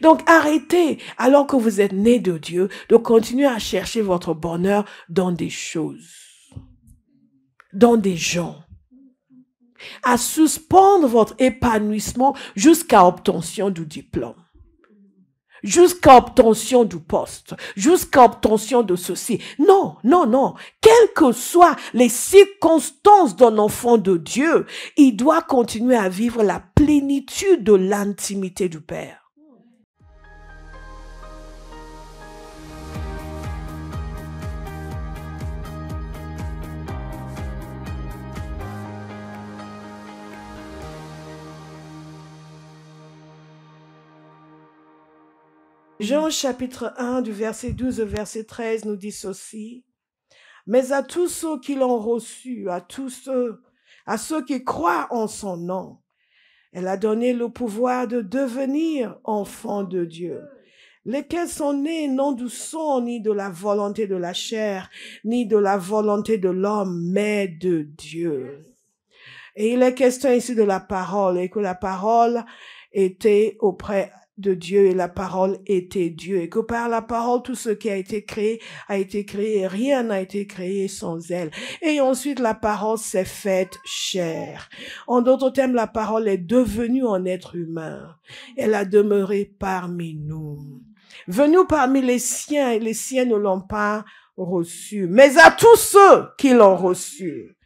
Donc arrêtez, alors que vous êtes né de Dieu, de continuer à chercher votre bonheur dans des choses, dans des gens, à suspendre votre épanouissement jusqu'à obtention du diplôme, jusqu'à obtention du poste, jusqu'à obtention de ceci. Non, non, non. Quelles que soient les circonstances d'un enfant de Dieu, il doit continuer à vivre la plénitude de l'intimité du Père. Jean chapitre 1 du verset 12 au verset 13 nous dit ceci. Mais à tous ceux qui l'ont reçu, à ceux qui croient en son nom, elle a donné le pouvoir de devenir enfants de Dieu, lesquels sont nés non du sang, ni de la volonté de la chair, ni de la volonté de l'homme, mais de Dieu. Et il est question ici de la parole, et que la parole était auprès de Dieu, et la parole était Dieu, et que par la parole, tout ce qui a été créé, et rien n'a été créé sans elle. Et ensuite, la parole s'est faite chair. En d'autres termes, la parole est devenue un être humain. Elle a demeuré parmi nous. Venue parmi les siens, et les siens ne l'ont pas reçu. Mais à tous ceux qui l'ont reçu,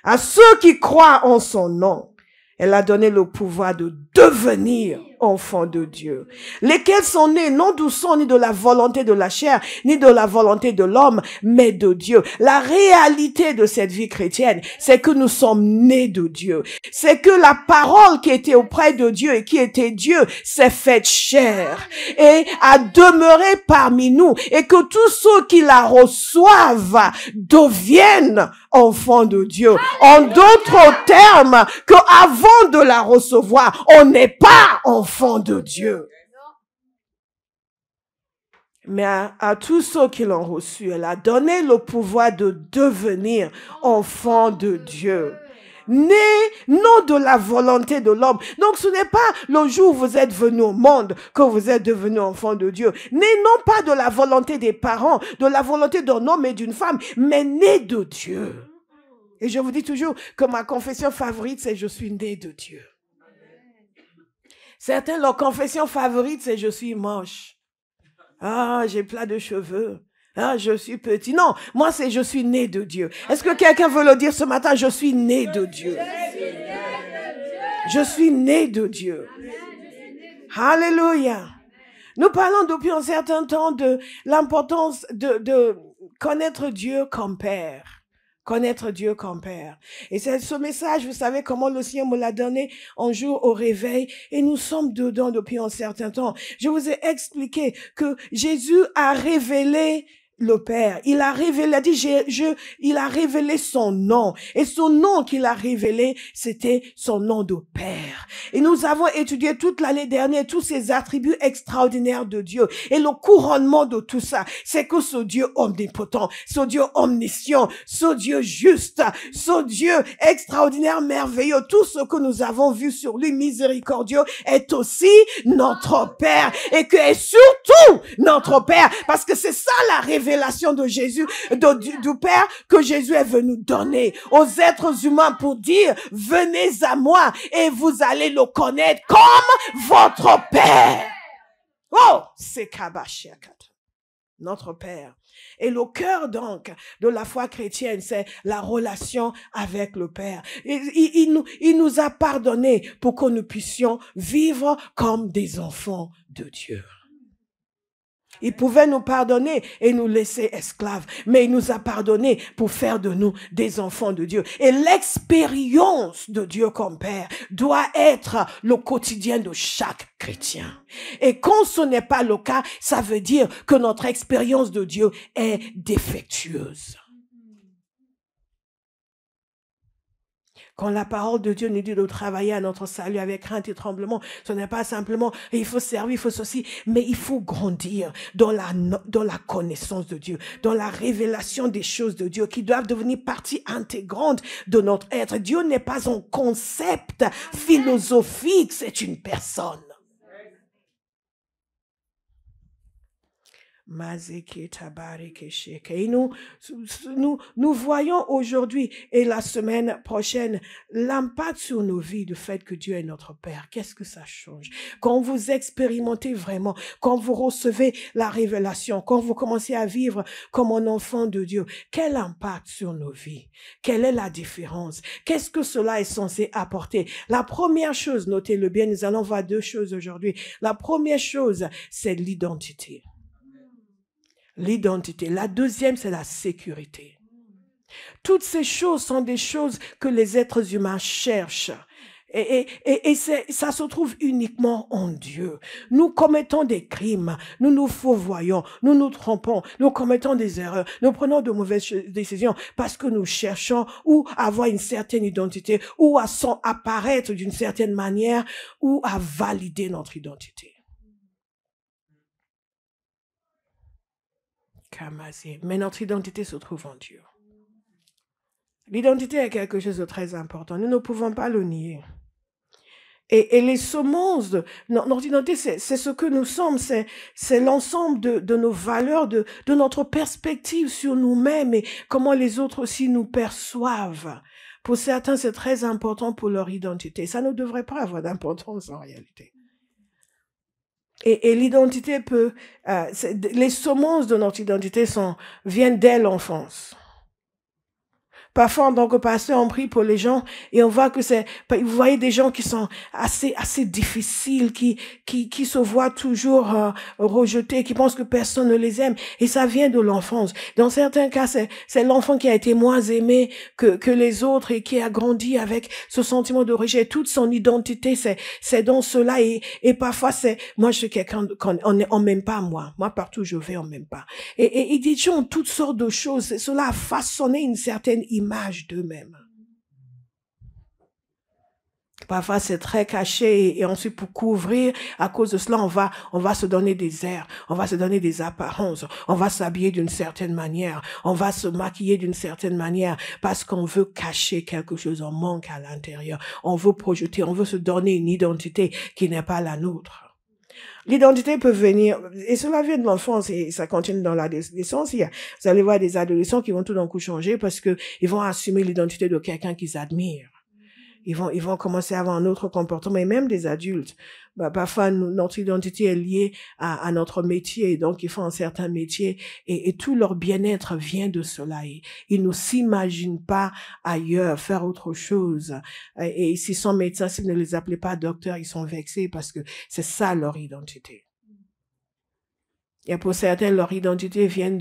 à ceux qui croient en son nom, elle a donné le pouvoir de devenir enfants de Dieu, lesquels sont nés non du sang, ni de la volonté de la chair, ni de la volonté de l'homme, mais de Dieu. La réalité de cette vie chrétienne, c'est que nous sommes nés de Dieu. C'est que la parole qui était auprès de Dieu et qui était Dieu s'est faite chair et a demeuré parmi nous, et que tous ceux qui la reçoivent deviennent enfants de Dieu. En d'autres termes, que avant de la recevoir, on n'est pas enfant de Dieu. Mais à tous ceux qui l'ont reçu, elle a donné le pouvoir de devenir enfants de Dieu. Né non de la volonté de l'homme. Donc ce n'est pas le jour où vous êtes venu au monde que vous êtes devenu enfant de Dieu. Né non pas de la volonté des parents, de la volonté d'un homme et d'une femme, mais né de Dieu. Et je vous dis toujours que ma confession favorite, c'est « Je suis né de Dieu ». Certains, leur confession favorite, c'est « Je suis moche ». Ah, j'ai plein de cheveux. Ah, je suis petit. Non, moi, c'est « Je suis né de Dieu ». Est-ce que quelqu'un veut le dire ce matin? Je suis né de Dieu. Je suis né de Dieu. Alléluia. Nous parlons depuis un certain temps de l'importance de connaître Dieu comme Père. Connaître Dieu comme Père. Et c'est ce message, vous savez comment le Seigneur me l'a donné un jour au réveil, et nous sommes dedans depuis un certain temps. Je vous ai expliqué que Jésus a révélé le Père. Il a révélé, il a révélé son nom. Et son nom qu'il a révélé, c'était son nom de Père. Et nous avons étudié toute l'année dernière tous ces attributs extraordinaires de Dieu. Et le couronnement de tout ça, c'est que ce Dieu omnipotent, ce Dieu omniscient, ce Dieu juste, ce Dieu extraordinaire, merveilleux, tout ce que nous avons vu sur lui, miséricordieux, est aussi notre Père. Et que est surtout notre Père. Parce que c'est ça la révélation de Jésus, du Père, que Jésus est venu donner aux êtres humains pour dire, venez à moi et vous allez le connaître comme votre Père. Oh, c'est Kabashiakat, notre Père. Et le cœur donc de la foi chrétienne, c'est la relation avec le Père. Il nous a pardonné pour que nous puissions vivre comme des enfants de Dieu. Il pouvait nous pardonner et nous laisser esclaves, mais il nous a pardonné pour faire de nous des enfants de Dieu. Et l'expérience de Dieu comme Père doit être le quotidien de chaque chrétien. Et quand ce n'est pas le cas, ça veut dire que notre expérience de Dieu est défectueuse. Quand la parole de Dieu nous dit de travailler à notre salut avec crainte et tremblement, ce n'est pas simplement il faut servir, il faut ceci, mais il faut grandir dans la connaissance de Dieu, dans la révélation des choses de Dieu qui doivent devenir partie intégrante de notre être. Dieu n'est pas un concept philosophique, c'est une personne. Et nous voyons aujourd'hui et la semaine prochaine l'impact sur nos vies du fait que Dieu est notre Père. Qu'est-ce que ça change? Quand vous expérimentez vraiment, quand vous recevez la révélation, quand vous commencez à vivre comme un enfant de Dieu, quel impact sur nos vies? Quelle est la différence? Qu'est-ce que cela est censé apporter? La première chose, notez-le bien, nous allons voir deux choses aujourd'hui. La première chose, c'est l'identité. L'identité. La deuxième, c'est la sécurité. Toutes ces choses sont des choses que les êtres humains cherchent. Et ça se trouve uniquement en Dieu. Nous commettons des crimes, nous nous fourvoyons, nous nous trompons, nous commettons des erreurs, nous prenons de mauvaises décisions parce que nous cherchons ou à avoir une certaine identité, ou à apparaître d'une certaine manière, ou à valider notre identité. Mais notre identité se trouve en Dieu. L'identité est quelque chose de très important. Nous ne pouvons pas le nier. Et les semences de notre identité, c'est ce que nous sommes, c'est l'ensemble de nos valeurs, de notre perspective sur nous-mêmes et comment les autres aussi nous perçoivent. Pour certains, c'est très important pour leur identité. Ça ne devrait pas avoir d'importance en réalité. Et l'identité peut, les semences de notre identité viennent dès l'enfance. Parfois, en tant que pasteur, on prie pour les gens et on voit que vous voyez des gens qui sont assez difficiles, qui se voient toujours rejetés, qui pensent que personne ne les aime. Et ça vient de l'enfance. Dans certains cas, c'est l'enfant qui a été moins aimé que les autres et qui a grandi avec ce sentiment de rejet. Toute son identité, c'est dans cela. Et parfois, moi, je suis quelqu'un on m'aime pas, moi. Moi, partout où je vais, on m'aime pas. Et des gens ont toutes sortes de choses. Cela a façonné une certaine image d'eux-mêmes. Parfois, c'est très caché et ensuite pour couvrir, à cause de cela, on va se donner des airs, on va se donner des apparences, on va s'habiller d'une certaine manière, on va se maquiller d'une certaine manière parce qu'on veut cacher quelque chose, on manque à l'intérieur, on veut projeter, on veut se donner une identité qui n'est pas la nôtre. L'identité peut venir, et cela vient de l'enfance et ça continue dans l'adolescence. Vous allez voir des adolescents qui vont tout d'un coup changer parce que ils vont assumer l'identité de quelqu'un qu'ils admirent. Ils vont commencer à avoir un autre comportement, et même des adultes. Parfois, notre identité est liée à notre métier, donc ils font un certain métier et tout leur bien-être vient de cela. Ils ne s'imaginent pas ailleurs, faire autre chose. Et s'ils sont médecins, s'ils ne les appelaient pas docteurs, ils sont vexés parce que c'est ça leur identité. Et pour certains, leur identité vient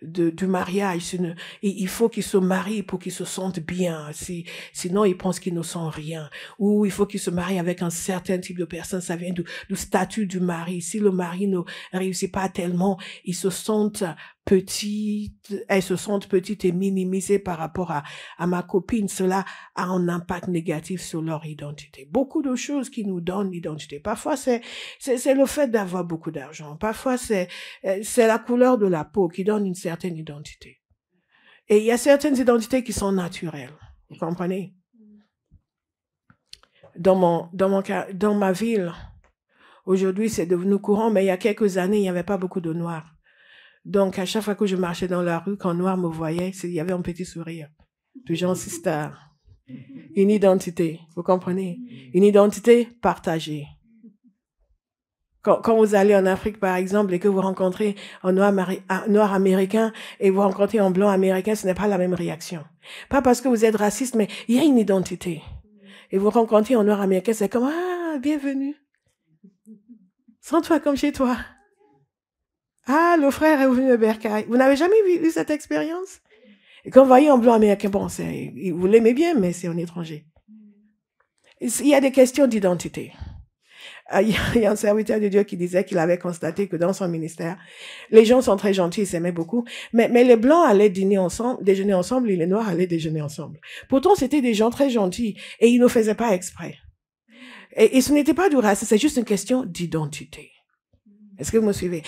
du mariage. Il faut qu'ils se marient pour qu'ils se sentent bien. Sinon, ils pensent qu'ils ne sont rien. Ou il faut qu'ils se marient avec un certain type de personne. Ça vient du statut du mari. Si le mari ne réussit pas tellement, elles se sentent petites et minimisées par rapport à ma copine. Cela a un impact négatif sur leur identité. Beaucoup de choses qui nous donnent l'identité. Parfois, c'est le fait d'avoir beaucoup d'argent. Parfois, c'est la couleur de la peau qui donne une certaine identité. Et il y a certaines identités qui sont naturelles. Vous comprenez? Dans ma ville, aujourd'hui, c'est devenu courant, mais il y a quelques années, il n'y avait pas beaucoup de noirs. Donc, à chaque fois que je marchais dans la rue, quand un noir me voyait, il y avait un petit sourire. Toujours sister. Une identité, vous comprenez? Une identité partagée. Quand vous allez en Afrique, par exemple, et que vous rencontrez un noir américain et vous rencontrez un blanc américain, ce n'est pas la même réaction. Pas parce que vous êtes raciste, mais il y a une identité. Et vous rencontrez un noir américain, c'est comme, ah, bienvenue. Sens-toi comme chez toi. Ah, le frère est venu de Bercail. Vous n'avez jamais eu cette expérience? Et quand vous voyez un blanc américain, bon, vous l'aimez bien, mais c'est un étranger. Il y a des questions d'identité. Il y a un serviteur de Dieu qui disait qu'il avait constaté que dans son ministère, les gens sont très gentils, ils s'aimaient beaucoup, mais les blancs allaient déjeuner ensemble et les noirs allaient déjeuner ensemble. Pourtant, c'était des gens très gentils et ils ne faisaient pas exprès. Et ce n'était pas du racisme, c'est juste une question d'identité. Est-ce que vous me suivez?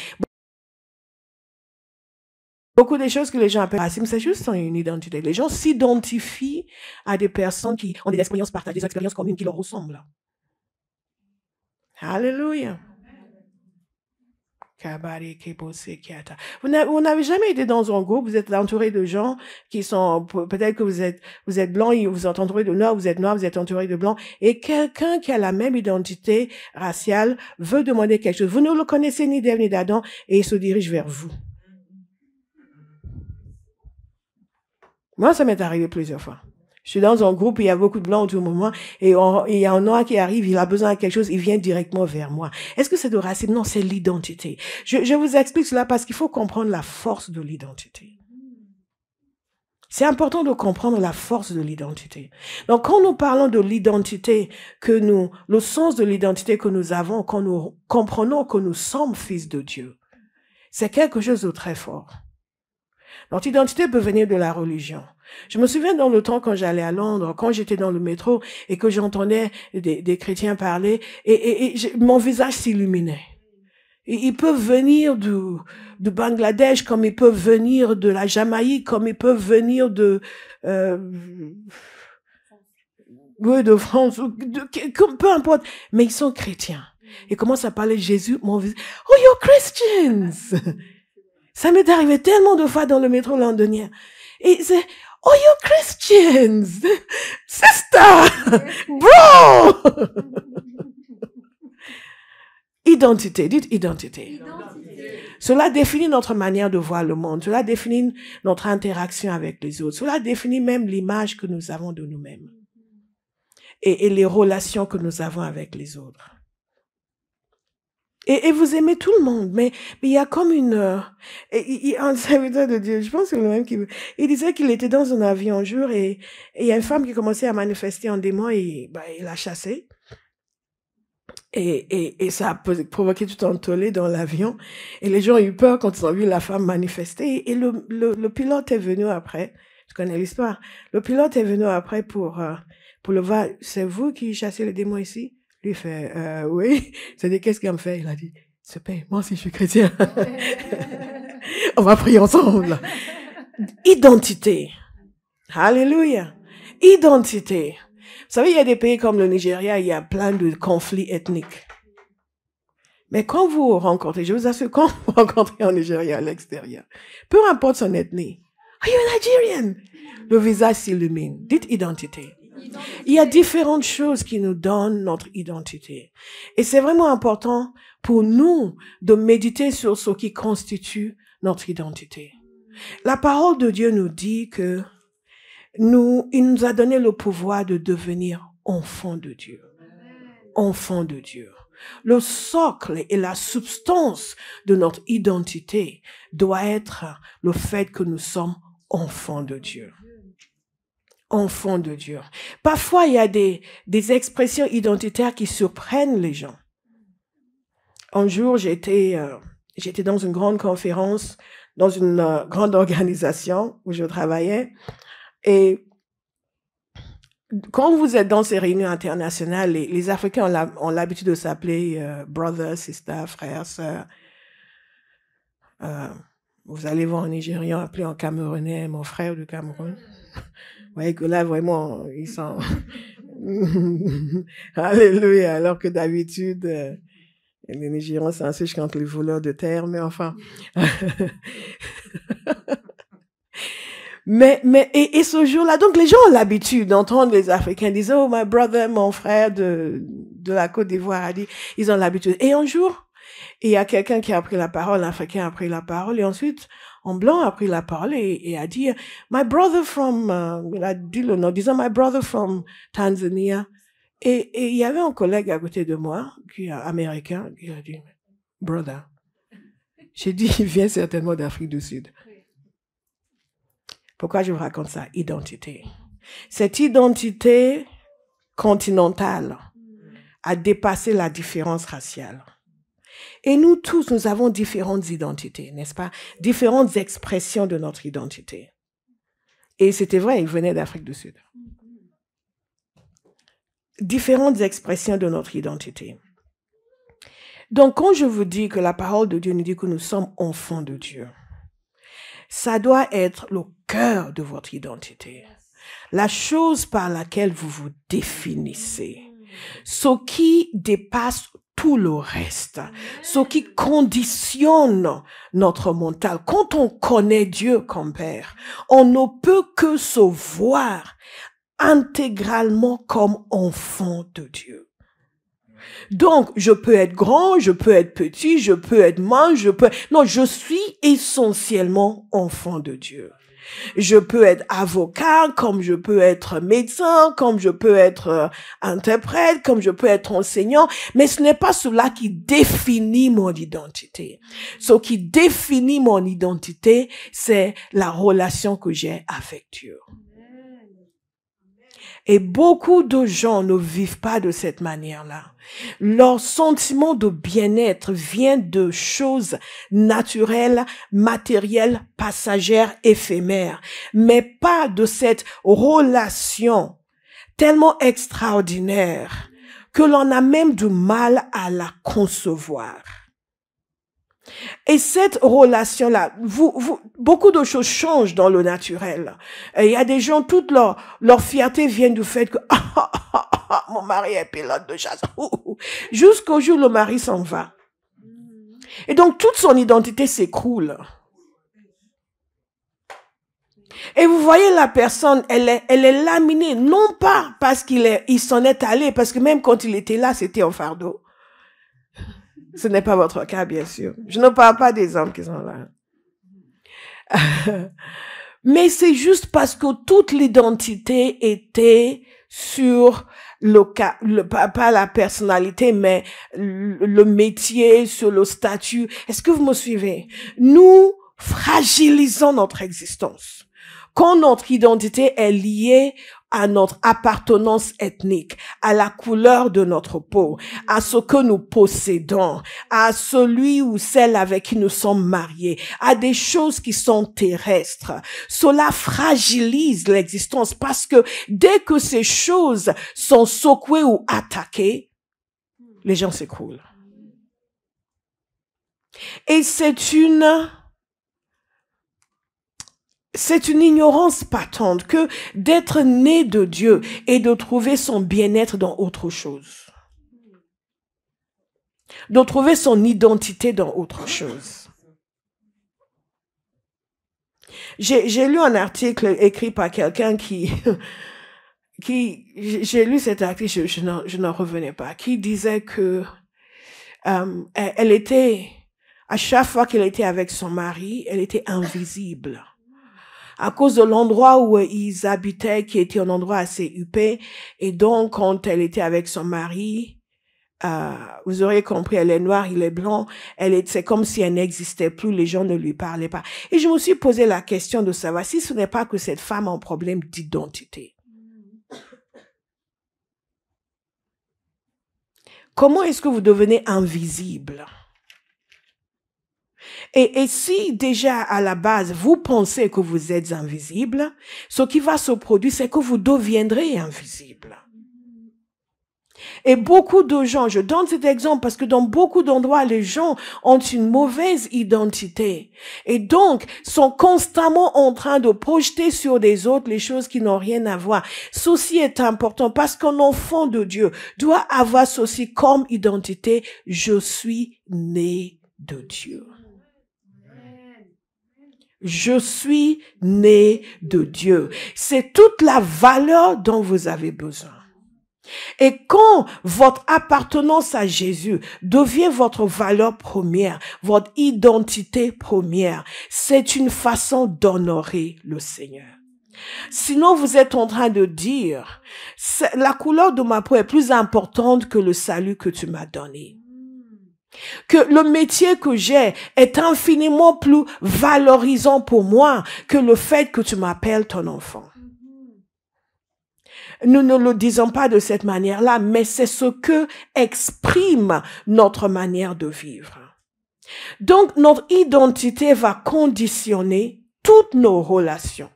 Beaucoup de choses que les gens appellent racisme, c'est juste une identité. Les gens s'identifient à des personnes qui ont des expériences partagées, des expériences communes qui leur ressemblent. Alléluia. Vous n'avez jamais été dans un groupe, vous êtes entouré de gens qui sont, peut-être que vous êtes blanc, vous êtes entouré de noirs, vous êtes entouré de blancs, et quelqu'un qui a la même identité raciale veut demander quelque chose. Vous ne le connaissez ni d'Ève ni d'Adam, et il se dirige vers vous. Moi, ça m'est arrivé plusieurs fois. Je suis dans un groupe, il y a beaucoup de blancs autour de moi, et il y a un noir qui arrive, il a besoin de quelque chose, il vient directement vers moi. Est-ce que c'est de racisme? Non, c'est l'identité. Je vous explique cela parce qu'il faut comprendre la force de l'identité. C'est important de comprendre la force de l'identité. Donc, quand nous parlons de l'identité le sens de l'identité que nous avons, quand nous comprenons que nous sommes fils de Dieu, c'est quelque chose de très fort. Notre identité peut venir de la religion. Je me souviens dans le temps quand j'allais à Londres, quand j'étais dans le métro et que j'entendais des chrétiens parler et mon visage s'illuminait. Ils peuvent venir du Bangladesh comme ils peuvent venir de la Jamaïque, comme ils peuvent venir de France, peu importe, mais ils sont chrétiens. Ils commencent à parler de Jésus, mon visage, oh, you're Christians! Ça m'est arrivé tellement de fois dans le métro londonien. Et c'est, oh, you're Christians! Sister! Bro! Identité, dites identité. Cela définit notre manière de voir le monde. Cela définit notre interaction avec les autres. Cela définit même l'image que nous avons de nous-mêmes. Et les relations que nous avons avec les autres. Et vous aimez tout le monde, mais il y a comme un serviteur de Dieu, je pense que c'est le même il disait qu'il était dans un avion un jour et il y a une femme qui commençait à manifester en démon et il l'a chassée. Et ça a provoqué tout un tollé dans l'avion. Et les gens ont eu peur quand ils ont vu la femme manifester. Et le pilote est venu après. Je connais l'histoire. Le pilote est venu après pour le voir. C'est vous qui chassez les démons ici? Lui fait, oui. C'est dit, qu'est-ce qu'il me fait? Il a dit, se paye, moi aussi je suis chrétien. On va prier ensemble. Identité. Alléluia. Identité. Vous savez, il y a des pays comme le Nigeria, il y a plein de conflits ethniques. Mais quand vous rencontrez, je vous assure, quand vous rencontrez en Nigeria à l'extérieur, peu importe son ethnie, are you Nigerian? Le visage s'illumine. Dites identité. Il y a différentes choses qui nous donnent notre identité. Et c'est vraiment important pour nous de méditer sur ce qui constitue notre identité. La parole de Dieu nous dit que il nous a donné le pouvoir de devenir enfants de Dieu. Enfants de Dieu. Le socle et la substance de notre identité doit être le fait que nous sommes enfants de Dieu. Enfants de Dieu. Parfois, il y a des expressions identitaires qui surprennent les gens. Un jour, j'étais dans une grande conférence, dans une grande organisation où je travaillais. Et quand vous êtes dans ces réunions internationales, les Africains ont l'habitude de s'appeler brother, sister, frère, sœur. Vous allez voir un Nigérian appelé en Camerounais mon frère du Cameroun. Vous voyez que là, vraiment, ils sont... Alléluia. Alors que d'habitude, les Nigérians s'insurgent contre les voleurs de terre, mais enfin... Et ce jour-là, donc les gens ont l'habitude d'entendre les Africains dire, oh, my brother, mon frère de la Côte d'Ivoire a dit, ils ont l'habitude. Et un jour, il y a quelqu'un qui a pris la parole, l'Africain a pris la parole, et ensuite, un blanc a pris la parole et a dit, my brother from, il a dit le nom, disant, my brother from Tanzania. Et il y avait un collègue à côté de moi, qui est américain, qui a dit, brother. J'ai dit, il vient certainement d'Afrique du Sud. Pourquoi je vous raconte ça? Identité. Cette identité continentale a dépassé la différence raciale. Et nous tous, nous avons différentes identités, n'est-ce pas? Différentes expressions de notre identité. Et c'était vrai, il venait d'Afrique du Sud. Différentes expressions de notre identité. Donc, quand je vous dis que la parole de Dieu nous dit que nous sommes enfants de Dieu, ça doit être le cœur de votre identité. La chose par laquelle vous vous définissez. Ce qui dépasse tout le reste, ce qui conditionne notre mental. Quand on connaît Dieu comme Père, on ne peut que se voir intégralement comme enfant de Dieu. Donc, je peux être grand, je peux être petit, je peux être mince, non, je suis essentiellement enfant de Dieu. Je peux être avocat, comme je peux être médecin, comme je peux être interprète, comme je peux être enseignant, mais ce n'est pas cela qui définit mon identité. Ce qui définit mon identité, c'est la relation que j'ai avec Dieu. Et beaucoup de gens ne vivent pas de cette manière-là. Leur sentiment de bien-être vient de choses naturelles, matérielles, passagères, éphémères, mais pas de cette relation tellement extraordinaire que l'on a même du mal à la concevoir. Et cette relation-là, beaucoup de choses changent dans le naturel. Il y a des gens, toute leur fierté vient du fait que mon mari est pilote de chasse. Jusqu'au jour où le mari s'en va. Et donc, toute son identité s'écroule. Et vous voyez la personne, elle est laminée, non pas parce il s'en est allé, parce que même quand il était là, c'était un fardeau. Ce n'est pas votre cas, bien sûr. Je ne parle pas des hommes qui sont là. Mais c'est juste parce que toute l'identité était sur pas la personnalité, mais le métier, sur le statut. Est-ce que vous me suivez? Nous fragilisons notre existence. Quand notre identité est liée à notre appartenance ethnique, à la couleur de notre peau, à ce que nous possédons, à celui ou celle avec qui nous sommes mariés, à des choses qui sont terrestres. Cela fragilise l'existence parce que dès que ces choses sont secouées ou attaquées, les gens s'écroulent. Et c'est une ignorance patente que d'être né de Dieu et de trouver son bien-être dans autre chose. De trouver son identité dans autre chose. J'ai lu un article écrit par quelqu'un j'ai lu cet article, je n'en revenais pas, qui disait que elle était, à chaque fois qu'elle était avec son mari, elle était invisible. À cause de l'endroit où ils habitaient, qui était un endroit assez huppé. Et donc, quand elle était avec son mari, vous auriez compris, elle est noire, il est blanc, c'est comme si elle n'existait plus, les gens ne lui parlaient pas. Et je me suis posé la question de savoir si ce n'est pas que cette femme a un problème d'identité. Comment est-ce que vous devenez invisible? Et si déjà à la base, vous pensez que vous êtes invisible, ce qui va se produire, c'est que vous deviendrez invisible. Et beaucoup de gens, je donne cet exemple parce que dans beaucoup d'endroits, les gens ont une mauvaise identité. Et donc, sont constamment en train de projeter sur des autres les choses qui n'ont rien à voir. Ceci est important parce qu'un enfant de Dieu doit avoir ceci comme identité. Je suis né de Dieu. Je suis né de Dieu. C'est toute la valeur dont vous avez besoin. Et quand votre appartenance à Jésus devient votre valeur première, votre identité première, c'est une façon d'honorer le Seigneur. Sinon, vous êtes en train de dire, la couleur de ma peau est plus importante que le salut que tu m'as donné. Que le métier que j'ai est infiniment plus valorisant pour moi que le fait que tu m'appelles ton enfant. Nous ne le disons pas de cette manière-là, mais c'est ce que exprime notre manière de vivre. Donc, notre identité va conditionner toutes nos relations.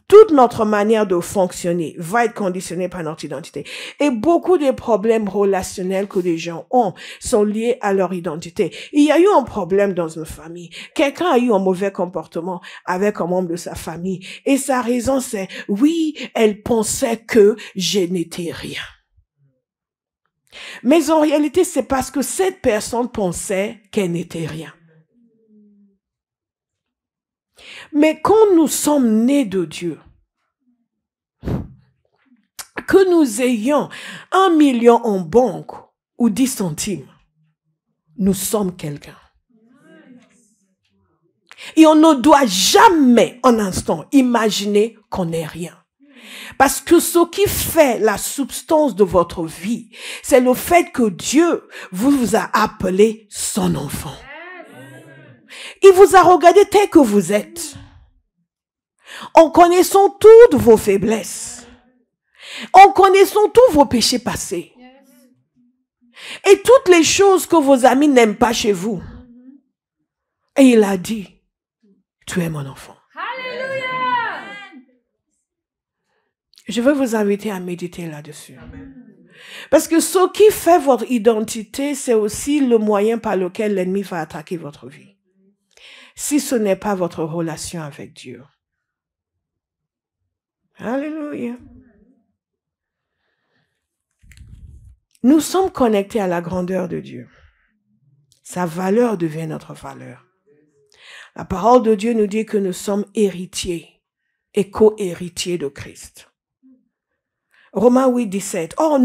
Toute notre manière de fonctionner va être conditionnée par notre identité. Et beaucoup des problèmes relationnels que les gens ont sont liés à leur identité. Il y a eu un problème dans une famille. Quelqu'un a eu un mauvais comportement avec un membre de sa famille. Et sa raison, c'est, oui, elle pensait que je n'étais rien. Mais en réalité, c'est parce que cette personne pensait qu'elle n'était rien. Mais quand nous sommes nés de Dieu, que nous ayons 1 million en banque ou 10 centimes, nous sommes quelqu'un. Et on ne doit jamais, un instant, imaginer qu'on n'est rien. Parce que ce qui fait la substance de votre vie, c'est le fait que Dieu vous a appelé son enfant. Il vous a regardé tel que vous êtes, en connaissant toutes vos faiblesses, en connaissant tous vos péchés passés, et toutes les choses que vos amis n'aiment pas chez vous. Et il a dit, tu es mon enfant. Alléluia! Je veux vous inviter à méditer là-dessus. Parce que ce qui fait votre identité, c'est aussi le moyen par lequel l'ennemi va attaquer votre vie. Si ce n'est pas votre relation avec Dieu. Alléluia. Nous sommes connectés à la grandeur de Dieu. Sa valeur devient notre valeur. La parole de Dieu nous dit que nous sommes héritiers et co-héritiers de Christ. Romains 8, 17. Or,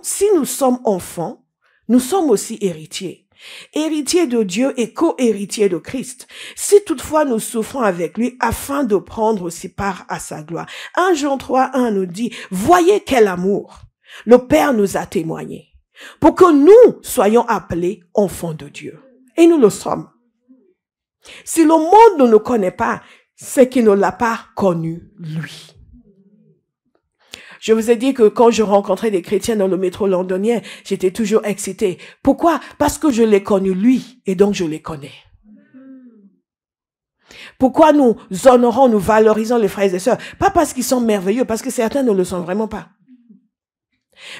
si nous sommes enfants, nous sommes aussi héritiers. Héritiers de Dieu et co-héritiers de Christ. Si toutefois nous souffrons avec lui afin de prendre aussi part à sa gloire. 1 Jean 3, 1 nous dit, voyez quel amour le Père nous a témoigné pour que nous soyons appelés enfants de Dieu. Et nous le sommes. Si le monde ne nous connaît pas, c'est qu'il ne l'a pas connu lui. Je vous ai dit que quand je rencontrais des chrétiens dans le métro londonien, j'étais toujours excitée. Pourquoi? Parce que je l'ai connu lui et donc je les connais. Pourquoi nous honorons, nous valorisons les frères et sœurs? Pas parce qu'ils sont merveilleux, parce que certains ne le sont vraiment pas.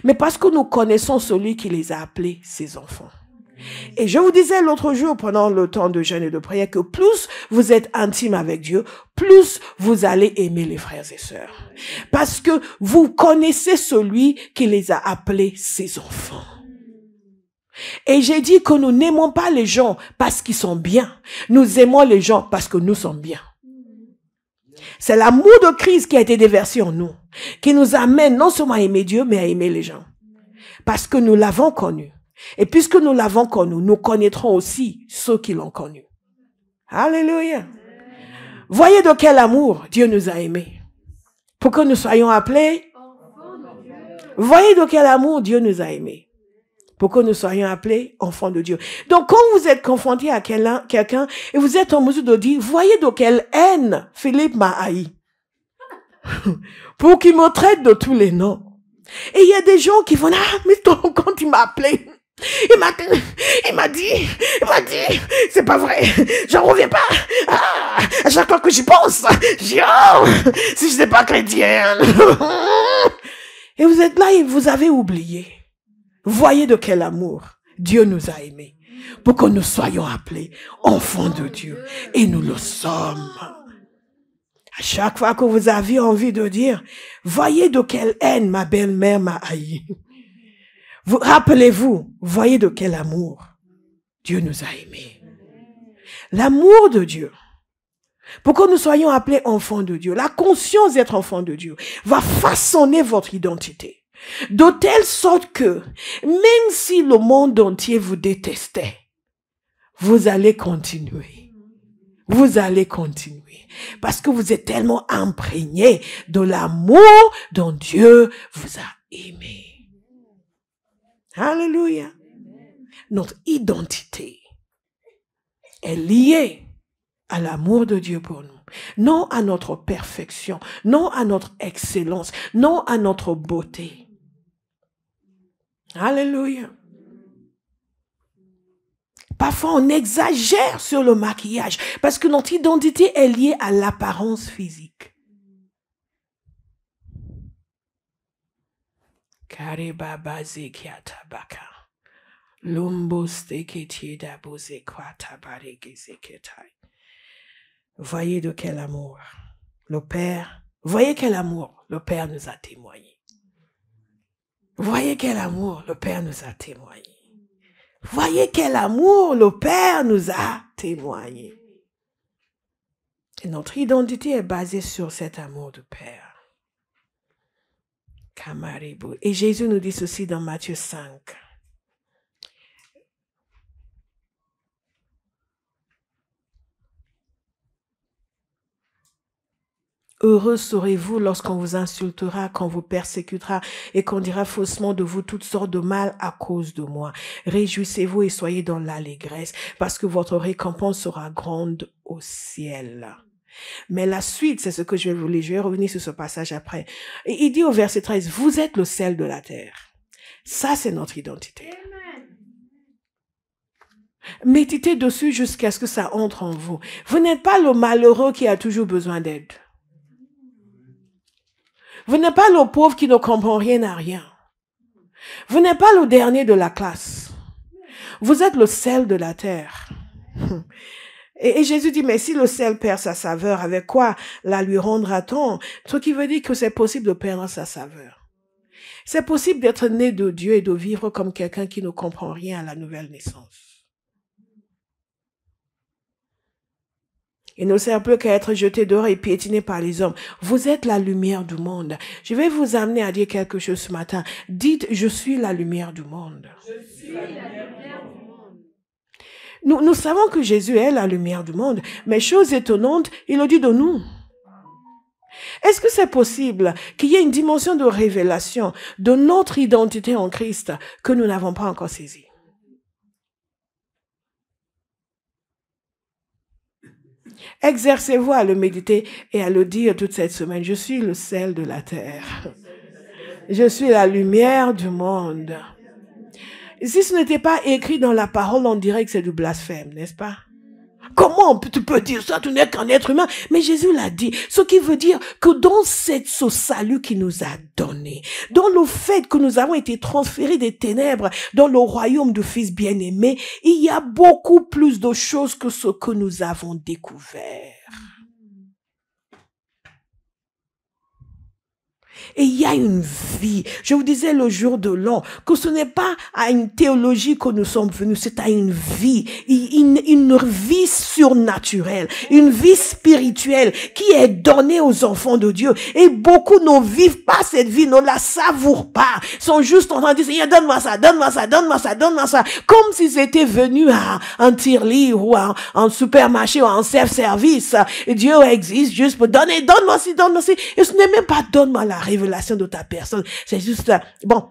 Mais parce que nous connaissons celui qui les a appelés ses enfants. Et je vous disais l'autre jour, pendant le temps de jeûne et de prière, que plus vous êtes intime avec Dieu, plus vous allez aimer les frères et sœurs. Parce que vous connaissez celui qui les a appelés ses enfants. Et j'ai dit que nous n'aimons pas les gens parce qu'ils sont bien. Nous aimons les gens parce que nous sommes bien. C'est l'amour de Christ qui a été déversé en nous, qui nous amène non seulement à aimer Dieu, mais à aimer les gens. Parce que nous l'avons connu. Et puisque nous l'avons connu, nous connaîtrons aussi ceux qui l'ont connu. Alléluia. Voyez de quel amour Dieu nous a aimés. Pour que nous soyons appelés. Voyez de quel amour Dieu nous a aimés. Pour que nous soyons appelés enfants de Dieu. Donc quand vous êtes confronté à quelqu'un et vous êtes en mesure de dire, voyez de quelle haine Philippe m'a haï. Pour qu'il me traite de tous les noms. Et il y a des gens qui vont, mais quand il m'a appelé, il m'a dit, c'est pas vrai, j'en reviens pas. À chaque fois que j'y pense, je dis, oh, si je n'étais pas chrétien. Et vous êtes là et vous avez oublié. Voyez de quel amour Dieu nous a aimés pour que nous soyons appelés enfants de Dieu. Et nous le sommes. À chaque fois que vous aviez envie de dire, voyez de quelle haine ma belle-mère m'a haï. Rappelez-vous, voyez de quel amour Dieu nous a aimés. L'amour de Dieu. Pour que nous soyons appelés enfants de Dieu, la conscience d'être enfants de Dieu va façonner votre identité. De telle sorte que, même si le monde entier vous détestait, vous allez continuer. Vous allez continuer. Parce que vous êtes tellement imprégnés de l'amour dont Dieu vous a aimé. Alléluia. Notre identité est liée à l'amour de Dieu pour nous. Non à notre perfection, non à notre excellence, non à notre beauté. Alléluia. Parfois, on exagère sur le maquillage parce que notre identité est liée à l'apparence physique. Voyez de quel amour le Père, voyez quel amour le Père nous a témoigné. Voyez quel amour le Père nous a témoigné. Voyez quel amour le Père nous a témoigné. Et notre identité est basée sur cet amour du Père. Kamaribu. Et Jésus nous dit ceci dans Matthieu 5. Heureux serez-vous lorsqu'on vous insultera, qu'on vous persécutera et qu'on dira faussement de vous toutes sortes de mal à cause de moi. Réjouissez-vous et soyez dans l'allégresse parce que votre récompense sera grande au ciel. Mais la suite, c'est ce que je vais vous lire. Je vais revenir sur ce passage après. Et il dit au verset 13, vous êtes le sel de la terre. Ça, c'est notre identité. Méditez dessus jusqu'à ce que ça entre en vous. Vous n'êtes pas le malheureux qui a toujours besoin d'aide. Vous n'êtes pas le pauvre qui ne comprend rien à rien. Vous n'êtes pas le dernier de la classe. Vous êtes le sel de la terre. Et Jésus dit, mais si le sel perd sa saveur, avec quoi la lui rendra-t-on? Ce qui veut dire que c'est possible de perdre sa saveur. C'est possible d'être né de Dieu et de vivre comme quelqu'un qui ne comprend rien à la nouvelle naissance. Il ne sert plus qu'à être jeté dehors et piétiné par les hommes. Vous êtes la lumière du monde. Je vais vous amener à dire quelque chose ce matin. Dites, je suis la lumière du monde. Je suis la lumière du monde. Nous savons que Jésus est la lumière du monde, mais chose étonnante, il le dit de nous. Est-ce que c'est possible qu'il y ait une dimension de révélation de notre identité en Christ que nous n'avons pas encore saisie? Exercez-vous à le méditer et à le dire toute cette semaine. Je suis le sel de la terre. Je suis la lumière du monde. Si ce n'était pas écrit dans la parole, on dirait que c'est du blasphème, n'est-ce pas? Comment tu peux dire ça? Tu n'es qu'un être humain. Mais Jésus l'a dit. Ce qui veut dire que dans ce salut qu'il nous a donné, dans le fait que nous avons été transférés des ténèbres dans le royaume du Fils bien-aimé, il y a beaucoup plus de choses que ce que nous avons découvert. Et il y a une vie. Je vous disais le jour de l'an que ce n'est pas à une théologie que nous sommes venus, c'est à une vie. Une vie surnaturelle, une vie spirituelle qui est donnée aux enfants de Dieu. Et beaucoup ne vivent pas cette vie, ne la savourent pas. Ils sont juste en train de dire, Seigneur, donne-moi ça, donne-moi ça, donne-moi ça, donne-moi ça. Comme s'ils étaient venus à un tirelire ou à un supermarché ou à un self-service. Et Dieu existe juste pour donner, donne-moi ci, donne-moi ci. Et ce n'est même pas donne-moi la révélation de ta personne. C'est juste, bon,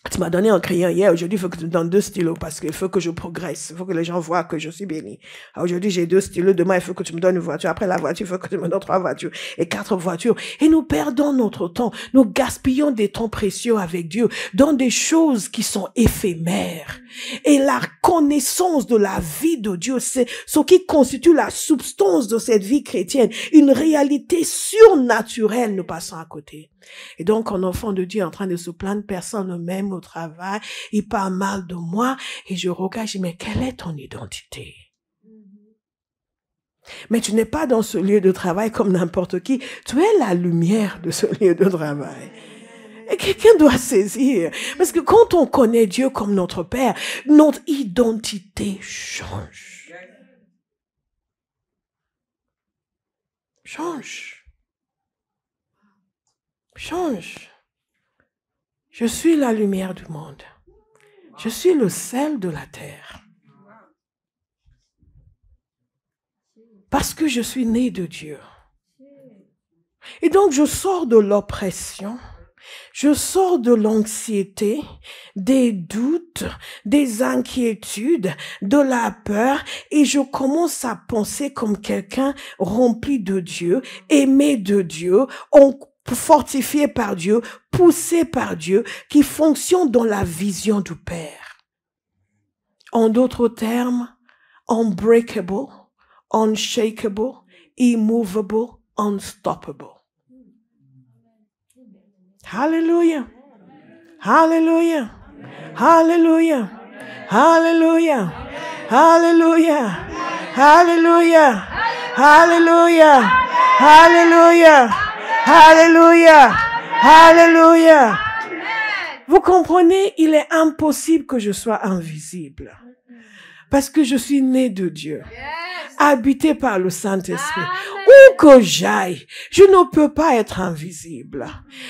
tu m'as donné un crayon hier, aujourd'hui il faut que tu me donnes 2 stylos parce qu'il faut que je progresse, il faut que les gens voient que je suis béni. Aujourd'hui j'ai 2 stylos, demain il faut que tu me donnes une voiture, après la voiture il faut que tu me donnes 3 voitures et 4 voitures. Et nous perdons notre temps, nous gaspillons des temps précieux avec Dieu dans des choses qui sont éphémères. Et la connaissance de la vie de Dieu, c'est ce qui constitue la substance de cette vie chrétienne, une réalité surnaturelle, nous passons à côté. Et donc, un enfant de Dieu est en train de se plaindre, personne ne m'aime au travail, il parle mal de moi, et je regarde, je dis, mais quelle est ton identité? Mais tu n'es pas dans ce lieu de travail comme n'importe qui, tu es la lumière de ce lieu de travail. Et quelqu'un doit saisir. Parce que quand on connaît Dieu comme notre Père, notre identité change. Change. Change. Je suis la lumière du monde. Je suis le sel de la terre. Parce que je suis né de Dieu. Et donc je sors de l'oppression. Je sors de l'anxiété, des doutes, des inquiétudes, de la peur et je commence à penser comme quelqu'un rempli de Dieu, aimé de Dieu, fortifié par Dieu, poussé par Dieu, qui fonctionne dans la vision du Père. En d'autres termes, unbreakable, unshakable, immovable, unstoppable. Hallelujah. Hallelujah. Hallelujah. Hallelujah. Hallelujah. Hallelujah. Hallelujah. Hallelujah. Hallelujah. Hallelujah. Vous comprenez, il est impossible que je sois invisible. Parce que je suis né de Dieu. Habité par le Saint-Esprit. Où que j'aille, je ne peux pas être invisible.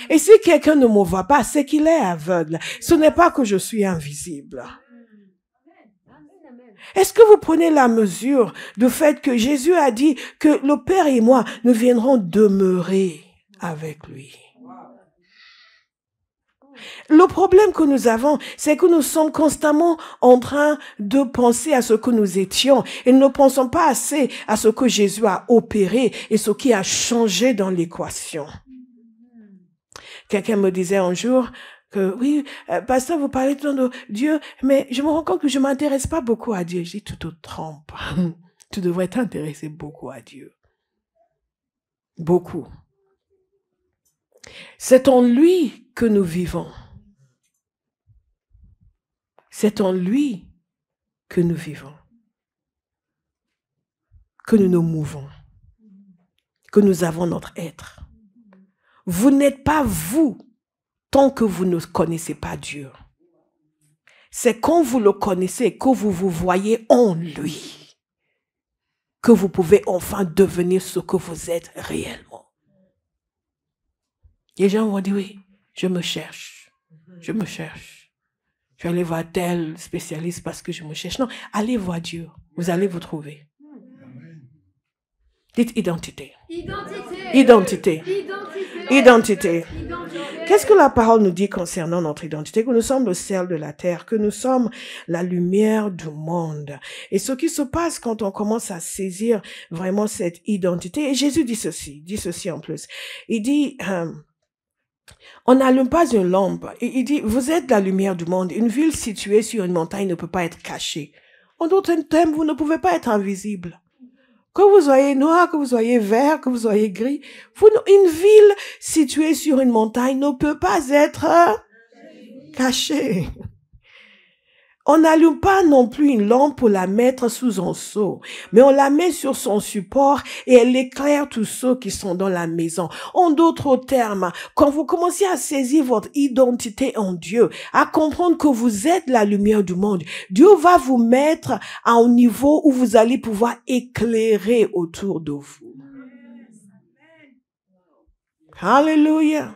Et si quelqu'un ne me voit pas, c'est qu'il est aveugle. Ce n'est pas que je suis invisible. Est-ce que vous prenez la mesure du fait que Jésus a dit que le Père et moi, nous viendrons demeurer avec lui? Le problème que nous avons, c'est que nous sommes constamment en train de penser à ce que nous étions et nous ne pensons pas assez à ce que Jésus a opéré et ce qui a changé dans l'équation. Quelqu'un me disait un jour que oui, pasteur, vous parlez tant de Dieu, mais je me rends compte que je ne m'intéresse pas beaucoup à Dieu. Je dis, tu te trompes. Tu devrais t'intéresser beaucoup à Dieu. Beaucoup. C'est en lui que nous vivons. C'est en lui que nous vivons, que nous nous mouvons, que nous avons notre être. Vous n'êtes pas vous tant que vous ne connaissez pas Dieu. C'est quand vous le connaissez, que vous vous voyez en lui, que vous pouvez enfin devenir ce que vous êtes réellement. Les gens vont dire, oui, je me cherche. Je vais aller voir tel spécialiste parce que je me cherche. Non, allez voir Dieu. Vous allez vous trouver. Dites identité. Identité. Qu'est-ce que la parole nous dit concernant notre identité? Que nous sommes le sel de la terre, que nous sommes la lumière du monde. Et ce qui se passe quand on commence à saisir vraiment cette identité, et Jésus dit ceci en plus. Il dit... on n'allume pas une lampe. Il dit, vous êtes la lumière du monde. Une ville située sur une montagne ne peut pas être cachée. En d'autres termes, vous ne pouvez pas être invisible. Que vous soyez noir, que vous soyez vert, que vous soyez gris, une ville située sur une montagne ne peut pas être cachée. On n'allume pas non plus une lampe pour la mettre sous un seau, mais on la met sur son support et elle éclaire tous ceux qui sont dans la maison. En d'autres termes, quand vous commencez à saisir votre identité en Dieu, à comprendre que vous êtes la lumière du monde, Dieu va vous mettre à un niveau où vous allez pouvoir éclairer autour de vous. Alléluia.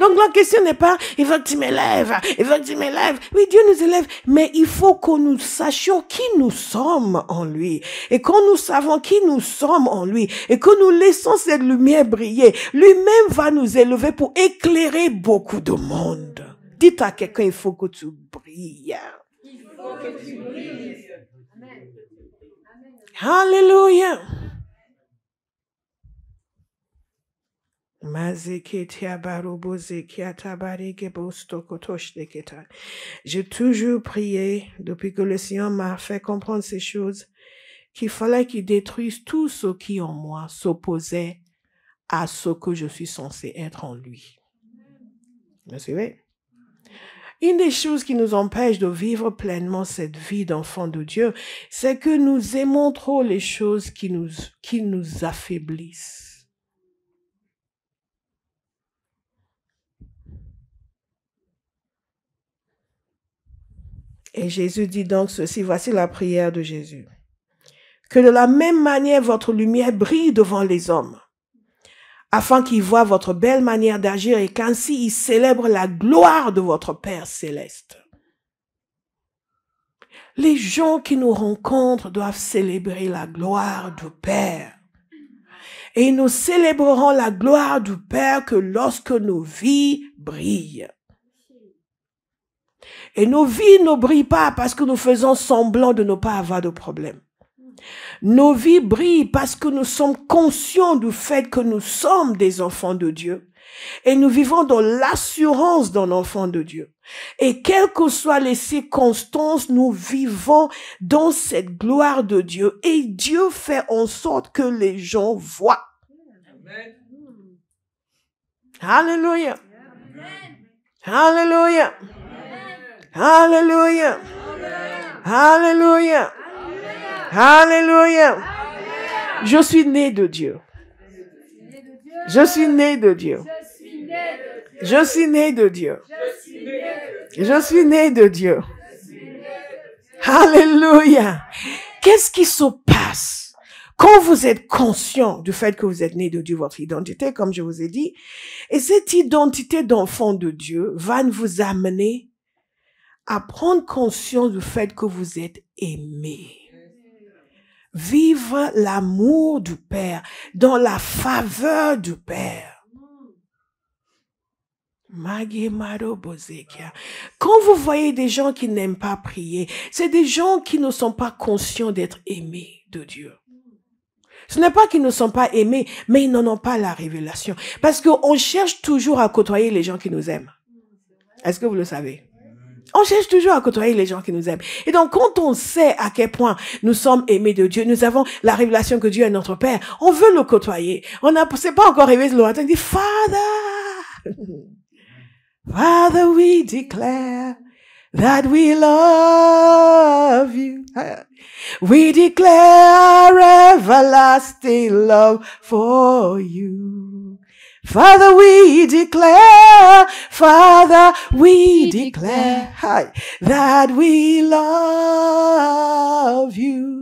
Donc la question n'est pas, il veut que tu m'élèves. Oui, Dieu nous élève, mais il faut que nous sachions qui nous sommes en lui. Et quand nous savons qui nous sommes en lui, et que nous laissons cette lumière briller, lui-même va nous élever pour éclairer beaucoup de monde. Dites à quelqu'un, il faut que tu brilles. Il faut que tu brilles. Alléluia. J'ai toujours prié, depuis que le Seigneur m'a fait comprendre ces choses, qu'il fallait qu'il détruise tout ce qui en moi s'opposait à ce que je suis censé être en lui. Vous savez? Une des choses qui nous empêche de vivre pleinement cette vie d'enfant de Dieu, c'est que nous aimons trop les choses qui nous affaiblissent. Et Jésus dit donc ceci, voici la prière de Jésus. Que de la même manière votre lumière brille devant les hommes, afin qu'ils voient votre belle manière d'agir et qu'ainsi ils célèbrent la gloire de votre Père céleste. Les gens qui nous rencontrent doivent célébrer la gloire du Père. Et nous célébrerons la gloire du Père que lorsque nos vies brillent. Et nos vies ne brillent pas parce que nous faisons semblant de ne pas avoir de problème. Nos vies brillent parce que nous sommes conscients du fait que nous sommes des enfants de Dieu. Et nous vivons dans l'assurance d'un enfant de Dieu. Et quelles que soient les circonstances, nous vivons dans cette gloire de Dieu. Et Dieu fait en sorte que les gens voient. Amen. Alléluia. Alléluia. Alléluia. Alléluia. Alléluia. Je suis né de Dieu. Je suis né de Dieu. Je suis né de Dieu. Je suis né de Dieu. Je suis né de Dieu. Je suis né de Dieu. Alléluia. Qu'est-ce qui se passe quand vous êtes conscient du fait que vous êtes né de Dieu, votre identité, comme je vous ai dit, et cette identité d'enfant de Dieu va vous amener à prendre conscience du fait que vous êtes aimé. Vivre l'amour du Père, dans la faveur du Père. Quand vous voyez des gens qui n'aiment pas prier, c'est des gens qui ne sont pas conscients d'être aimés de Dieu. Ce n'est pas qu'ils ne sont pas aimés, mais ils n'en ont pas la révélation. Parce qu'on cherche toujours à côtoyer les gens qui nous aiment. Est-ce que vous le savez? On cherche toujours à côtoyer les gens qui nous aiment. Et donc, quand on sait à quel point nous sommes aimés de Dieu, nous avons la révélation que Dieu est notre Père, on veut le côtoyer. C'est pas encore arrivé le matin, on dit, Father, Father, we declare that we love you. We declare everlasting love for you. Father, we declare that we love you.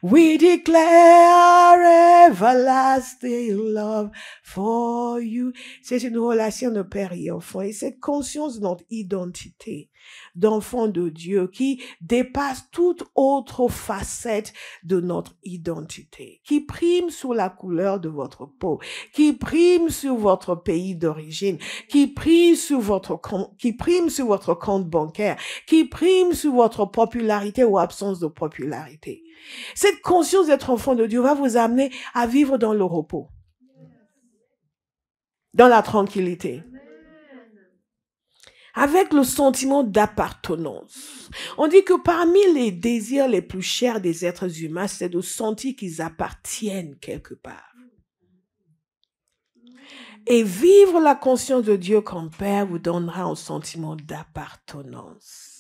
We declare everlasting love for you. C'est une relation de père et enfant. Et cette conscience de notre identité d'enfant de Dieu qui dépasse toute autre facette de notre identité, qui prime sur la couleur de votre peau, qui prime sur votre pays d'origine, qui prime sur votre compte bancaire, qui prime sur votre popularité ou absence de popularité. Cette conscience d'être enfant de Dieu va vous amener à vivre dans le repos, dans la tranquillité, avec le sentiment d'appartenance. On dit que parmi les désirs les plus chers des êtres humains, c'est de sentir qu'ils appartiennent quelque part. Et vivre la conscience de Dieu comme Père vous donnera un sentiment d'appartenance.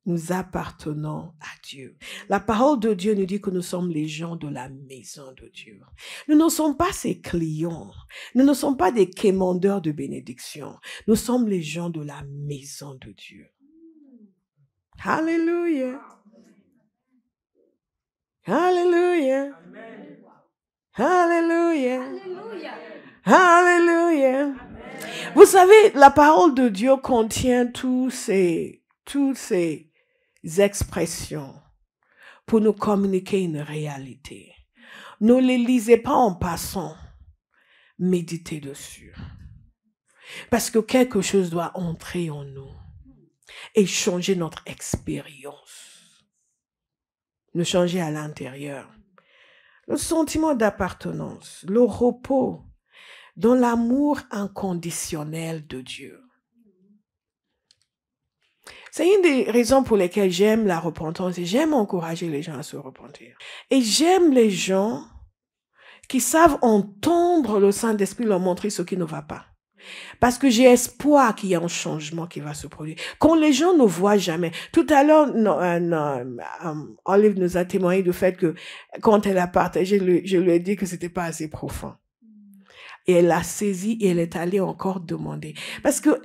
Nous appartenons à Dieu. La parole de Dieu nous dit que nous sommes les gens de la maison de Dieu. Nous ne sommes pas ses clients. Nous ne sommes pas des quémandeurs de bénédiction. Nous sommes les gens de la maison de Dieu. Alléluia. Alléluia. Alléluia. Alléluia. Vous savez, la parole de Dieu contient toutes ces expressions pour nous communiquer une réalité. Ne les lisez pas en passant. Méditez dessus. Parce que quelque chose doit entrer en nous et changer notre expérience. Nous changer à l'intérieur. Le sentiment d'appartenance, le repos dans l'amour inconditionnel de Dieu. C'est une des raisons pour lesquelles j'aime la repentance et j'aime encourager les gens à se repentir. Et j'aime les gens qui savent entendre le Saint-Esprit leur montrer ce qui ne va pas. Parce que j'ai espoir qu'il y ait un changement qui va se produire. Quand les gens ne voient jamais. Tout à l'heure, Olive nous a témoigné du fait que quand elle a partagé, je lui ai dit que c'était pas assez profond. Et elle a saisi et elle est allée encore demander. Parce que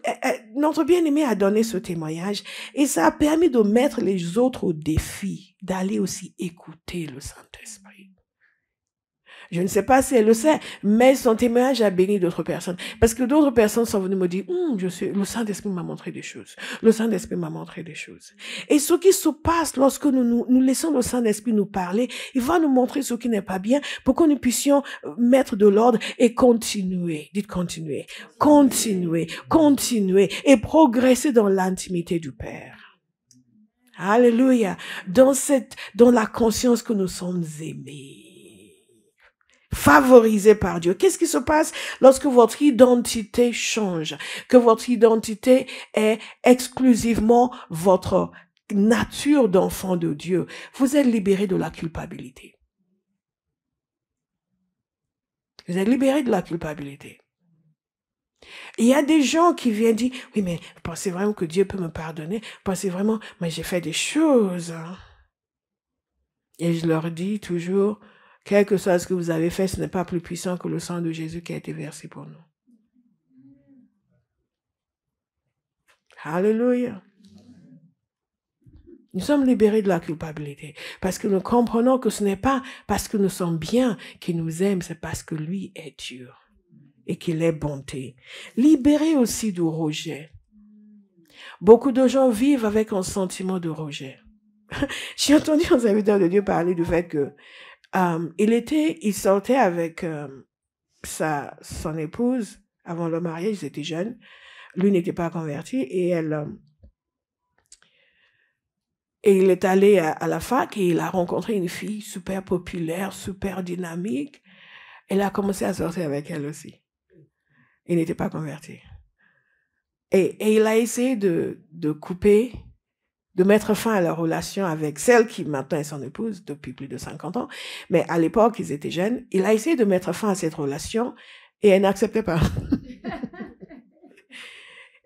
notre bien-aimé a donné ce témoignage et ça a permis de mettre les autres au défi, d'aller aussi écouter le Saint-Esprit. Je ne sais pas si elle le sait, mais son témoignage a béni d'autres personnes. Parce que d'autres personnes sont venues me dire, le Saint-Esprit m'a montré des choses. Le Saint-Esprit m'a montré des choses. Et ce qui se passe lorsque nous laissons le Saint-Esprit nous parler, il va nous montrer ce qui n'est pas bien pour que nous puissions mettre de l'ordre et continuer. Dites continuer. Continuer, continuer et progresser dans l'intimité du Père. Alléluia. Dans la conscience que nous sommes aimés. Favorisé par Dieu. Qu'est-ce qui se passe lorsque votre identité change? Que votre identité est exclusivement votre nature d'enfant de Dieu. Vous êtes libéré de la culpabilité. Vous êtes libéré de la culpabilité. Il y a des gens qui viennent dire, oui, mais vous pensez vraiment que Dieu peut me pardonner? Vous pensez vraiment, mais j'ai fait des choses. Et je leur dis toujours, quel que soit ce que vous avez fait, ce n'est pas plus puissant que le sang de Jésus qui a été versé pour nous. Alléluia. Nous sommes libérés de la culpabilité parce que nous comprenons que ce n'est pas parce que nous sommes bien qu'il nous aime, c'est parce que lui est Dieu et qu'il est bonté. Libérés aussi du rejet. Beaucoup de gens vivent avec un sentiment de rejet. J'ai entendu un serviteur de Dieu parler du fait que il sortait avec son épouse avant le mariage, ils étaient jeunes. Lui n'était pas converti et il est allé à la fac et il a rencontré une fille super populaire, super dynamique. Il a commencé à sortir avec elle aussi. Il n'était pas converti. Et il a essayé de couper, de mettre fin à leur relation avec celle qui maintenant est son épouse depuis plus de 50 ans. Mais à l'époque, ils étaient jeunes. Il a essayé de mettre fin à cette relation et elle n'acceptait pas.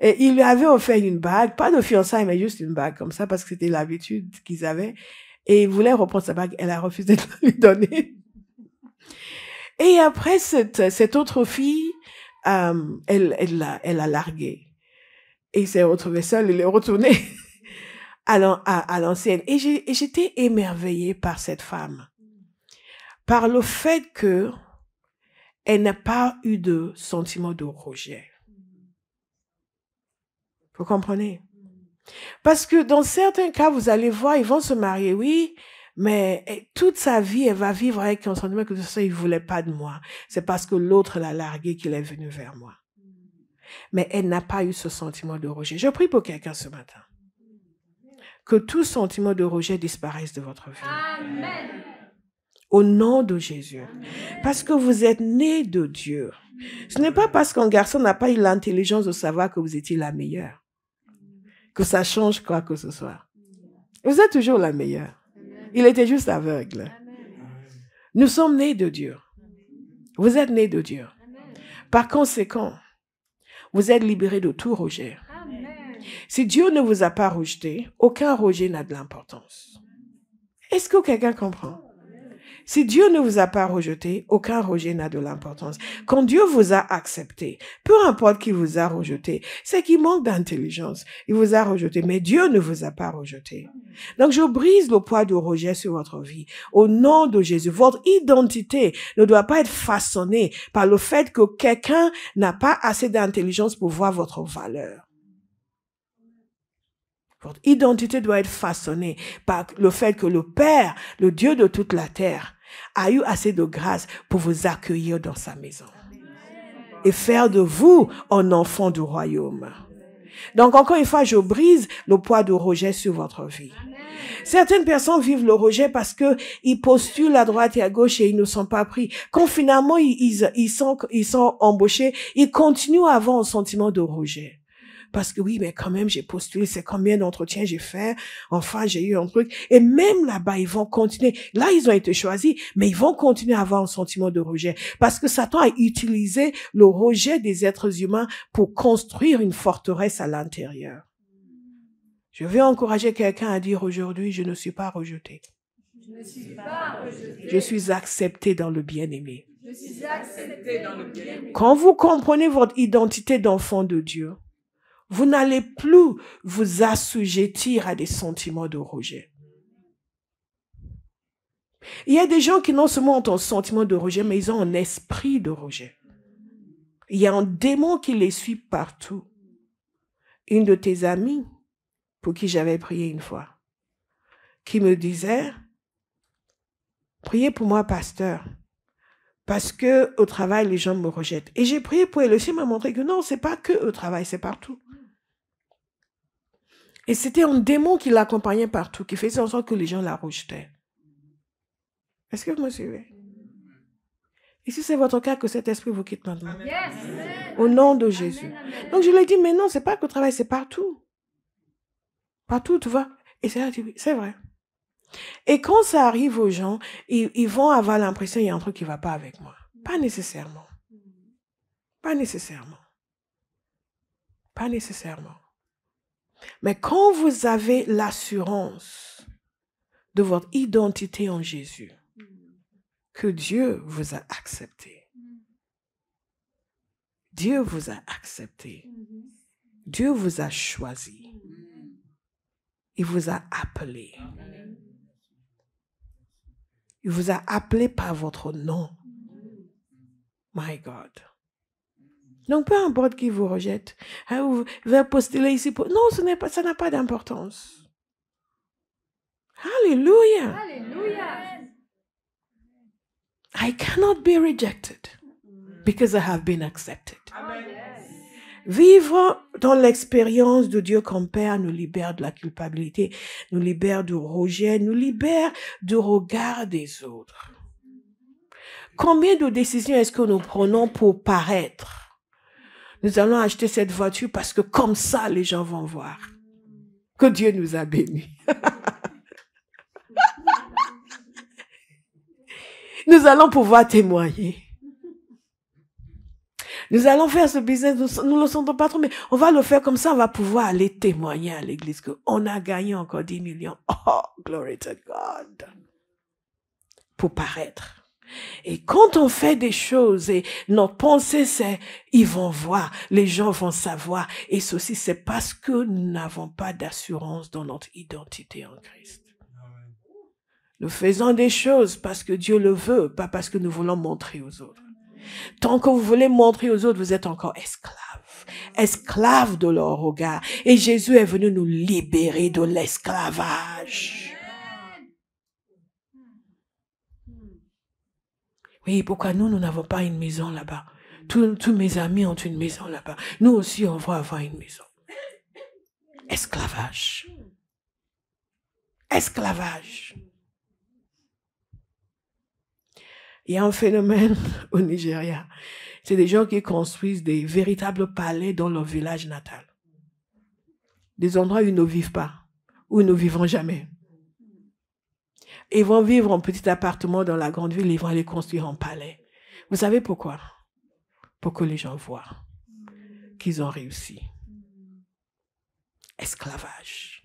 Et il lui avait offert une bague, pas de fiançailles, mais juste une bague comme ça, parce que c'était l'habitude qu'ils avaient. Et il voulait reprendre sa bague, elle a refusé de lui donner. Et après, cette autre fille, elle l'a largué. Et il s'est retrouvé seul, il est retourné à l'ancienne. Et j'étais émerveillée par cette femme. Par le fait que elle n'a pas eu de sentiment de rejet. Vous comprenez? Parce que dans certains cas, vous allez voir, ils vont se marier, oui, mais toute sa vie, elle va vivre avec un sentiment que ça, il ne voulait pas de moi. C'est parce que l'autre l'a largué qu'il est venu vers moi. Mais elle n'a pas eu ce sentiment de rejet. Je prie pour quelqu'un ce matin. Que tout sentiment de rejet disparaisse de votre vie. Amen. Au nom de Jésus. Parce que vous êtes nés de Dieu. Ce n'est pas parce qu'un garçon n'a pas eu l'intelligence de savoir que vous étiez la meilleure que ça change quoi que ce soit. Vous êtes toujours la meilleure. Il était juste aveugle. Nous sommes nés de Dieu. Vous êtes nés de Dieu. Par conséquent, vous êtes libérés de tout rejet. Si Dieu ne vous a pas rejeté, aucun rejet n'a de l'importance. Est-ce que quelqu'un comprend? Si Dieu ne vous a pas rejeté, aucun rejet n'a de l'importance. Quand Dieu vous a accepté, peu importe qui vous a rejeté, c'est qu'il manque d'intelligence. Il vous a rejeté, mais Dieu ne vous a pas rejeté. Donc, je brise le poids du rejet sur votre vie. Au nom de Jésus, votre identité ne doit pas être façonnée par le fait que quelqu'un n'a pas assez d'intelligence pour voir votre valeur. Votre identité doit être façonnée par le fait que le Père, le Dieu de toute la terre, a eu assez de grâce pour vous accueillir dans sa maison et faire de vous un enfant du royaume. Donc, encore une fois, je brise le poids du rejet sur votre vie. Certaines personnes vivent le rejet parce que ils postulent à droite et à gauche et ils ne sont pas pris. Quand finalement ils sont embauchés, ils continuent à avoir un sentiment de rejet. Parce que oui, mais quand même, j'ai postulé, c'est combien d'entretiens j'ai fait, enfin, j'ai eu un truc. Et même là-bas, ils vont continuer. Là, ils ont été choisis, mais ils vont continuer à avoir un sentiment de rejet. Parce que Satan a utilisé le rejet des êtres humains pour construire une forteresse à l'intérieur. Je vais encourager quelqu'un à dire aujourd'hui, je ne suis pas rejeté. Je ne suis pas rejeté. Je suis accepté dans le bien-aimé. Je suis accepté dans le bien-aimé. Quand vous comprenez votre identité d'enfant de Dieu, vous n'allez plus vous assujettir à des sentiments de rejet. Il y a des gens qui non seulement ont un sentiment de rejet, mais ils ont un esprit de rejet. Il y a un démon qui les suit partout. Une de tes amies, pour qui j'avais prié une fois, qui me disait, priez pour moi, pasteur, parce que au travail, les gens me rejettent. Et j'ai prié pour elle aussi, m'a montré que non, c'est pas que au travail, c'est partout. Et c'était un démon qui l'accompagnait partout, qui faisait en sorte que les gens la rejetaient. Est-ce que vous me suivez? Et si c'est votre cas, que cet esprit vous quitte maintenant. Yes. Au nom de Jésus. Donc je lui ai dit, mais non, c'est pas que au travail, c'est partout. Partout, tu vois. Et c'est vrai. Et quand ça arrive aux gens, ils vont avoir l'impression qu'il y a un truc qui ne va pas avec moi. Pas nécessairement. Pas nécessairement. Pas nécessairement. Mais quand vous avez l'assurance de votre identité en Jésus, que Dieu vous a accepté. Dieu vous a accepté. Dieu vous a choisi. Il vous a appelé. Il vous a appelé par votre nom. My God. Donc, peu importe qui vous rejette, hein, vous allez postuler ici pour... Non, ça n'a pas d'importance. Alléluia. Alléluia. I cannot be rejected because I have been accepted. Amen. Vivre dans l'expérience de Dieu comme Père nous libère de la culpabilité, nous libère du rejet, nous libère du regard des autres. Combien de décisions est-ce que nous prenons pour paraître? Nous allons acheter cette voiture parce que comme ça, les gens vont voir que Dieu nous a bénis. Nous allons pouvoir témoigner. Nous allons faire ce business, nous ne le sentons pas trop, mais on va le faire comme ça, on va pouvoir aller témoigner à l'église qu'on a gagné encore 10 millions. Oh, glory to God. Pour paraître. Et quand on fait des choses et notre pensée c'est, ils vont voir, les gens vont savoir. Et ceci, c'est parce que nous n'avons pas d'assurance dans notre identité en Christ. Nous faisons des choses parce que Dieu le veut, pas parce que nous voulons montrer aux autres. Tant que vous voulez montrer aux autres, vous êtes encore esclaves. Esclaves de leur regard. Et Jésus est venu nous libérer de l'esclavage. Oui, pourquoi nous n'avons pas une maison là-bas? Tous mes amis ont une maison là-bas. Nous aussi, on va avoir une maison. Esclavage. Esclavage. Il y a un phénomène au Nigeria. C'est des gens qui construisent des véritables palais dans leur village natal. Des endroits où ils ne vivent pas, où ils ne vivront jamais. Ils vont vivre en petit appartement dans la grande ville, ils vont aller construire un palais. Vous savez pourquoi? Pour que les gens voient qu'ils ont réussi. Esclavage.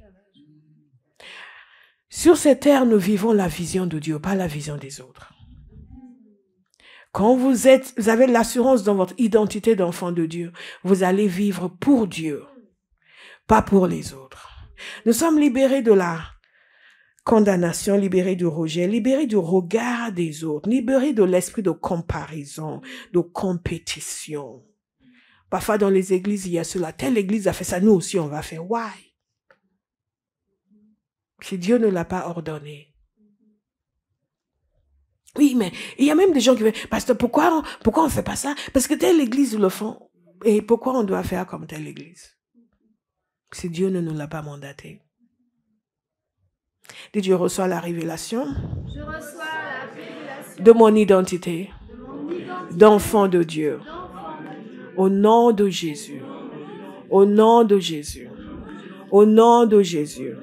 Sur cette terre, nous vivons la vision de Dieu, pas la vision des autres. Quand vous avez l'assurance dans votre identité d'enfant de Dieu, vous allez vivre pour Dieu, pas pour les autres. Nous sommes libérés de la condamnation, libérés du rejet, libérés du regard des autres, libérés de l'esprit de comparaison, de compétition. Parfois dans les églises, il y a cela. Telle église a fait ça, nous aussi on va faire. Why? Si Dieu ne l'a pas ordonné. Oui, mais il y a même des gens qui disent, pasteur, pourquoi on ne fait pas ça? Parce que telle église le font. Et pourquoi on doit faire comme telle église? Si Dieu ne nous l'a pas mandaté. Et Dieu reçoit la révélation. Je reçois la révélation de mon identité d'enfant de Dieu. Au nom de Jésus. Au nom de Jésus. Au nom de Jésus.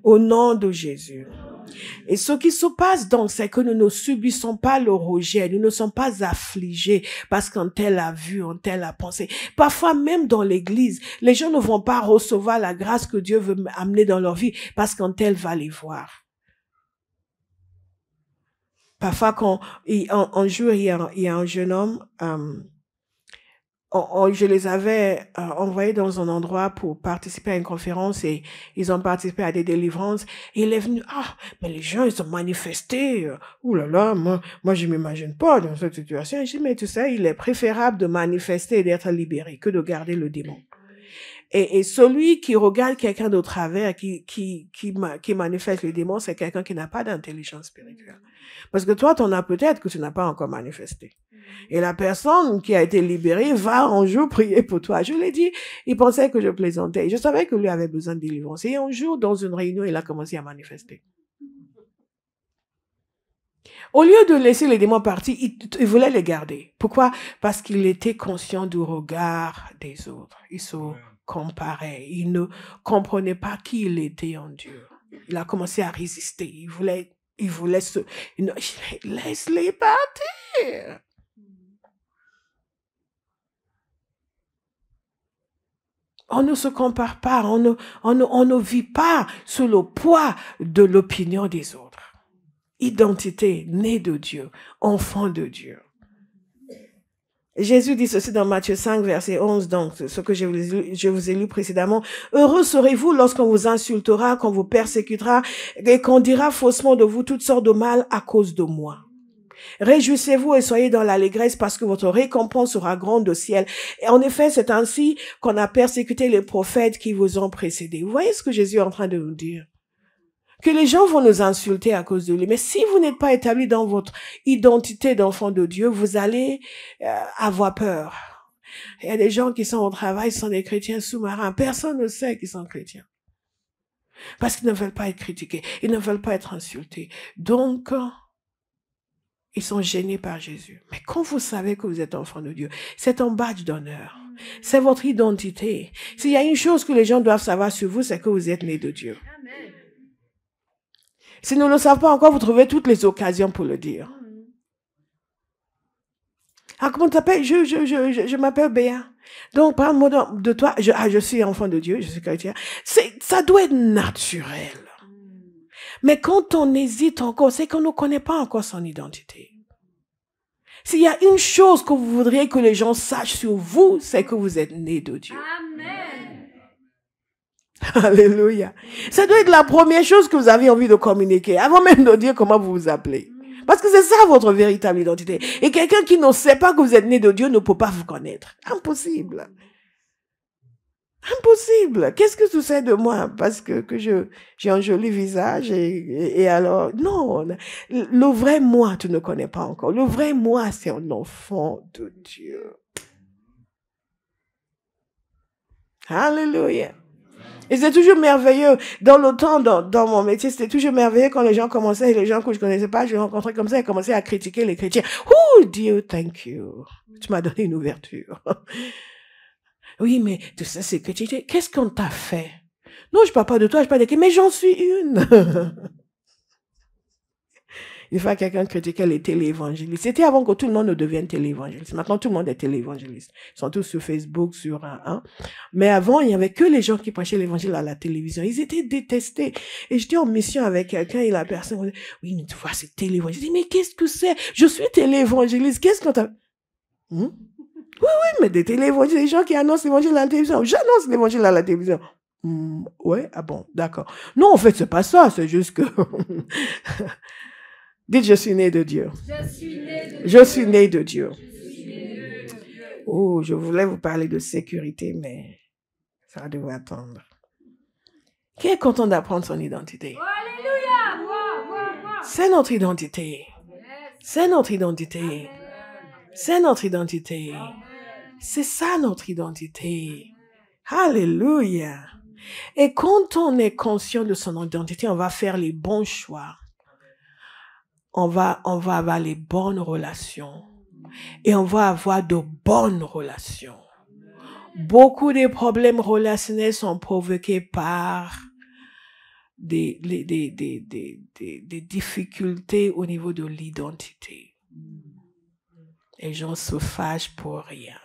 Au nom de Jésus. Et ce qui se passe donc, c'est que nous ne subissons pas le rejet, nous ne sommes pas affligés parce qu'un tel a vu, un tel a pensé. Parfois même dans l'église, les gens ne vont pas recevoir la grâce que Dieu veut amener dans leur vie parce qu'un tel va les voir. Parfois, un jour, il y a un jeune homme, je les avais envoyés dans un endroit pour participer à une conférence et ils ont participé à des délivrances. Et il est venu, mais les gens, ils ont manifesté. Ouh là là, moi, je m'imagine pas dans cette situation. Je dis, mais tu sais, il est préférable de manifester et d'être libéré que de garder le démon. Et celui qui regarde quelqu'un de travers, qui manifeste le démon, c'est quelqu'un qui n'a pas d'intelligence spirituelle. Parce que toi, t'en as peut-être que tu n'as pas encore manifesté. Et la personne qui a été libérée va un jour prier pour toi. Je l'ai dit, il pensait que je plaisantais. Je savais que lui avait besoin de délivrance. Et un jour, dans une réunion, il a commencé à manifester. Au lieu de laisser les démons partir, il voulait les garder. Pourquoi? Parce qu'il était conscient du regard des autres. Il se comparait. Il ne comprenait pas qui il était en Dieu. Il a commencé à résister. Il voulait laisse-les partir. On ne se compare pas, on ne vit pas sous le poids de l'opinion des autres. Identité, né de Dieu, enfant de Dieu. Jésus dit ceci dans Matthieu 5, verset 11, donc ce que je vous ai lu précédemment. Heureux serez-vous lorsqu'on vous insultera, qu'on vous persécutera et qu'on dira faussement de vous toutes sortes de mal à cause de moi. Réjouissez-vous et soyez dans l'allégresse parce que votre récompense sera grande au ciel. Et en effet, c'est ainsi qu'on a persécuté les prophètes qui vous ont précédés. Vous voyez ce que Jésus est en train de nous dire? Que les gens vont nous insulter à cause de lui. Mais si vous n'êtes pas établi dans votre identité d'enfant de Dieu, vous allez avoir peur. Il y a des gens qui sont au travail, sont des chrétiens sous-marins. Personne ne sait qu'ils sont chrétiens. Parce qu'ils ne veulent pas être critiqués. Ils ne veulent pas être insultés. Donc, ils sont gênés par Jésus. Mais quand vous savez que vous êtes enfant de Dieu, c'est un badge d'honneur. C'est votre identité. S'il y a une chose que les gens doivent savoir sur vous, c'est que vous êtes né de Dieu. Amen. S'ils ne le savent pas encore, vous trouvez toutes les occasions pour le dire. Ah, comment tu t'appelles? Je m'appelle Béa. Donc, parle-moi de toi. Je suis enfant de Dieu, je suis chrétien. Ça doit être naturel. Mais quand on hésite encore, c'est qu'on ne connaît pas encore son identité. S'il y a une chose que vous voudriez que les gens sachent sur vous, c'est que vous êtes né de Dieu. Amen. Alléluia. Ça doit être la première chose que vous avez envie de communiquer, avant même de dire comment vous vous appelez. Parce que c'est ça votre véritable identité. Et quelqu'un qui ne sait pas que vous êtes né de Dieu ne peut pas vous connaître. Impossible. Impossible. Qu'est-ce que tu sais de moi? Parce que j'ai un joli visage et alors, non. Le vrai moi, tu ne connais pas encore. Le vrai moi, c'est un enfant de Dieu. Alléluia. Et c'est toujours merveilleux. Dans le temps, dans mon métier, c'était toujours merveilleux quand les gens commençaient, les gens que je connaissais pas, je les rencontrais comme ça, ils commençaient à critiquer les chrétiens. Oh Dieu, thank you. Tu m'as donné une ouverture. Oui, mais tu sais, c'est chrétien. Qu'est-ce qu'on t'a fait? Non, je parle pas de toi, je parle de qui, mais j'en suis une. Une fois, quelqu'un critiquait les téléévangélistes. C'était avant que tout le monde ne devienne téléévangéliste. Maintenant, tout le monde est téléévangéliste. Ils sont tous sur Facebook, sur un. Mais avant, il n'y avait que les gens qui prêchaient l'évangile à la télévision. Ils étaient détestés. Et j'étais en mission avec quelqu'un et la personne me dit, oui, mais tu vois, c'est téléévangéliste. Je dis, mais qu'est-ce que c'est? Je suis téléévangéliste. Qu'est-ce qu'on t'a... Oui, mais des téléévangilistes, des gens qui annoncent l'évangile à la télévision. J'annonce l'évangile à la télévision. Ouais, ah bon, d'accord. Non, en fait, c'est pas ça. C'est juste que... Dites, je suis né de Dieu. Je suis né de Dieu. Je suis né de Dieu. Je suis né de Dieu. Oh, je voulais vous parler de sécurité, mais ça devrait attendre. Qui est content d'apprendre son identité? Alléluia. Moi. C'est notre identité. C'est notre identité. C'est notre identité. C'est ça notre identité. Alléluia. Et quand on est conscient de son identité, on va faire les bons choix. On va avoir les bonnes relations. Et on va avoir de bonnes relations. Beaucoup des problèmes relationnels sont provoqués par des difficultés au niveau de l'identité. Les gens se fâchent pour rien.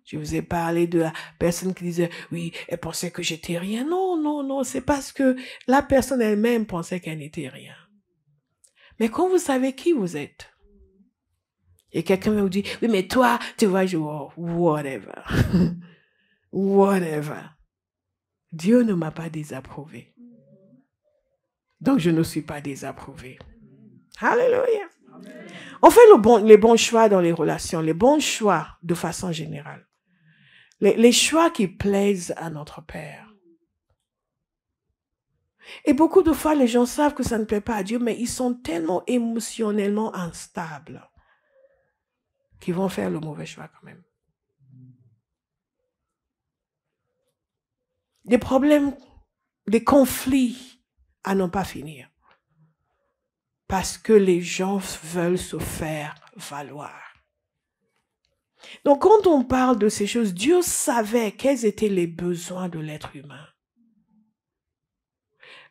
Je vous ai parlé de la personne qui disait, oui, elle pensait que j'étais rien. Non, c'est parce que la personne elle-même pensait qu'elle n'était rien. Mais quand vous savez qui vous êtes, et quelqu'un vous dit, oui, mais toi, tu vois, whatever. Whatever. Dieu ne m'a pas désapprouvé. Donc, je ne suis pas désapprouvé. Alléluia. On fait les bons choix dans les relations, les bons choix de façon générale. Les choix qui plaisent à notre Père. Et beaucoup de fois, les gens savent que ça ne plaît pas à Dieu, mais ils sont tellement émotionnellement instables qu'ils vont faire le mauvais choix quand même. Des problèmes, des conflits à n'en pas finir. Parce que les gens veulent se faire valoir. Donc quand on parle de ces choses, Dieu savait quels étaient les besoins de l'être humain.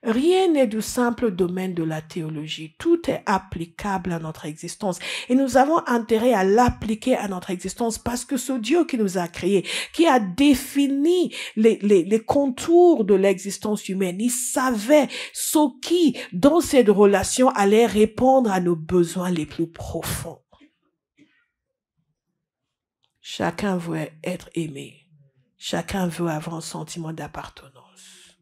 Rien n'est du simple domaine de la théologie. Tout est applicable à notre existence. Et nous avons intérêt à l'appliquer à notre existence parce que ce Dieu qui nous a créés, qui a défini les contours de l'existence humaine, il savait ce qui, dans cette relation, allait répondre à nos besoins les plus profonds. Chacun veut être aimé. Chacun veut avoir un sentiment d'appartenance.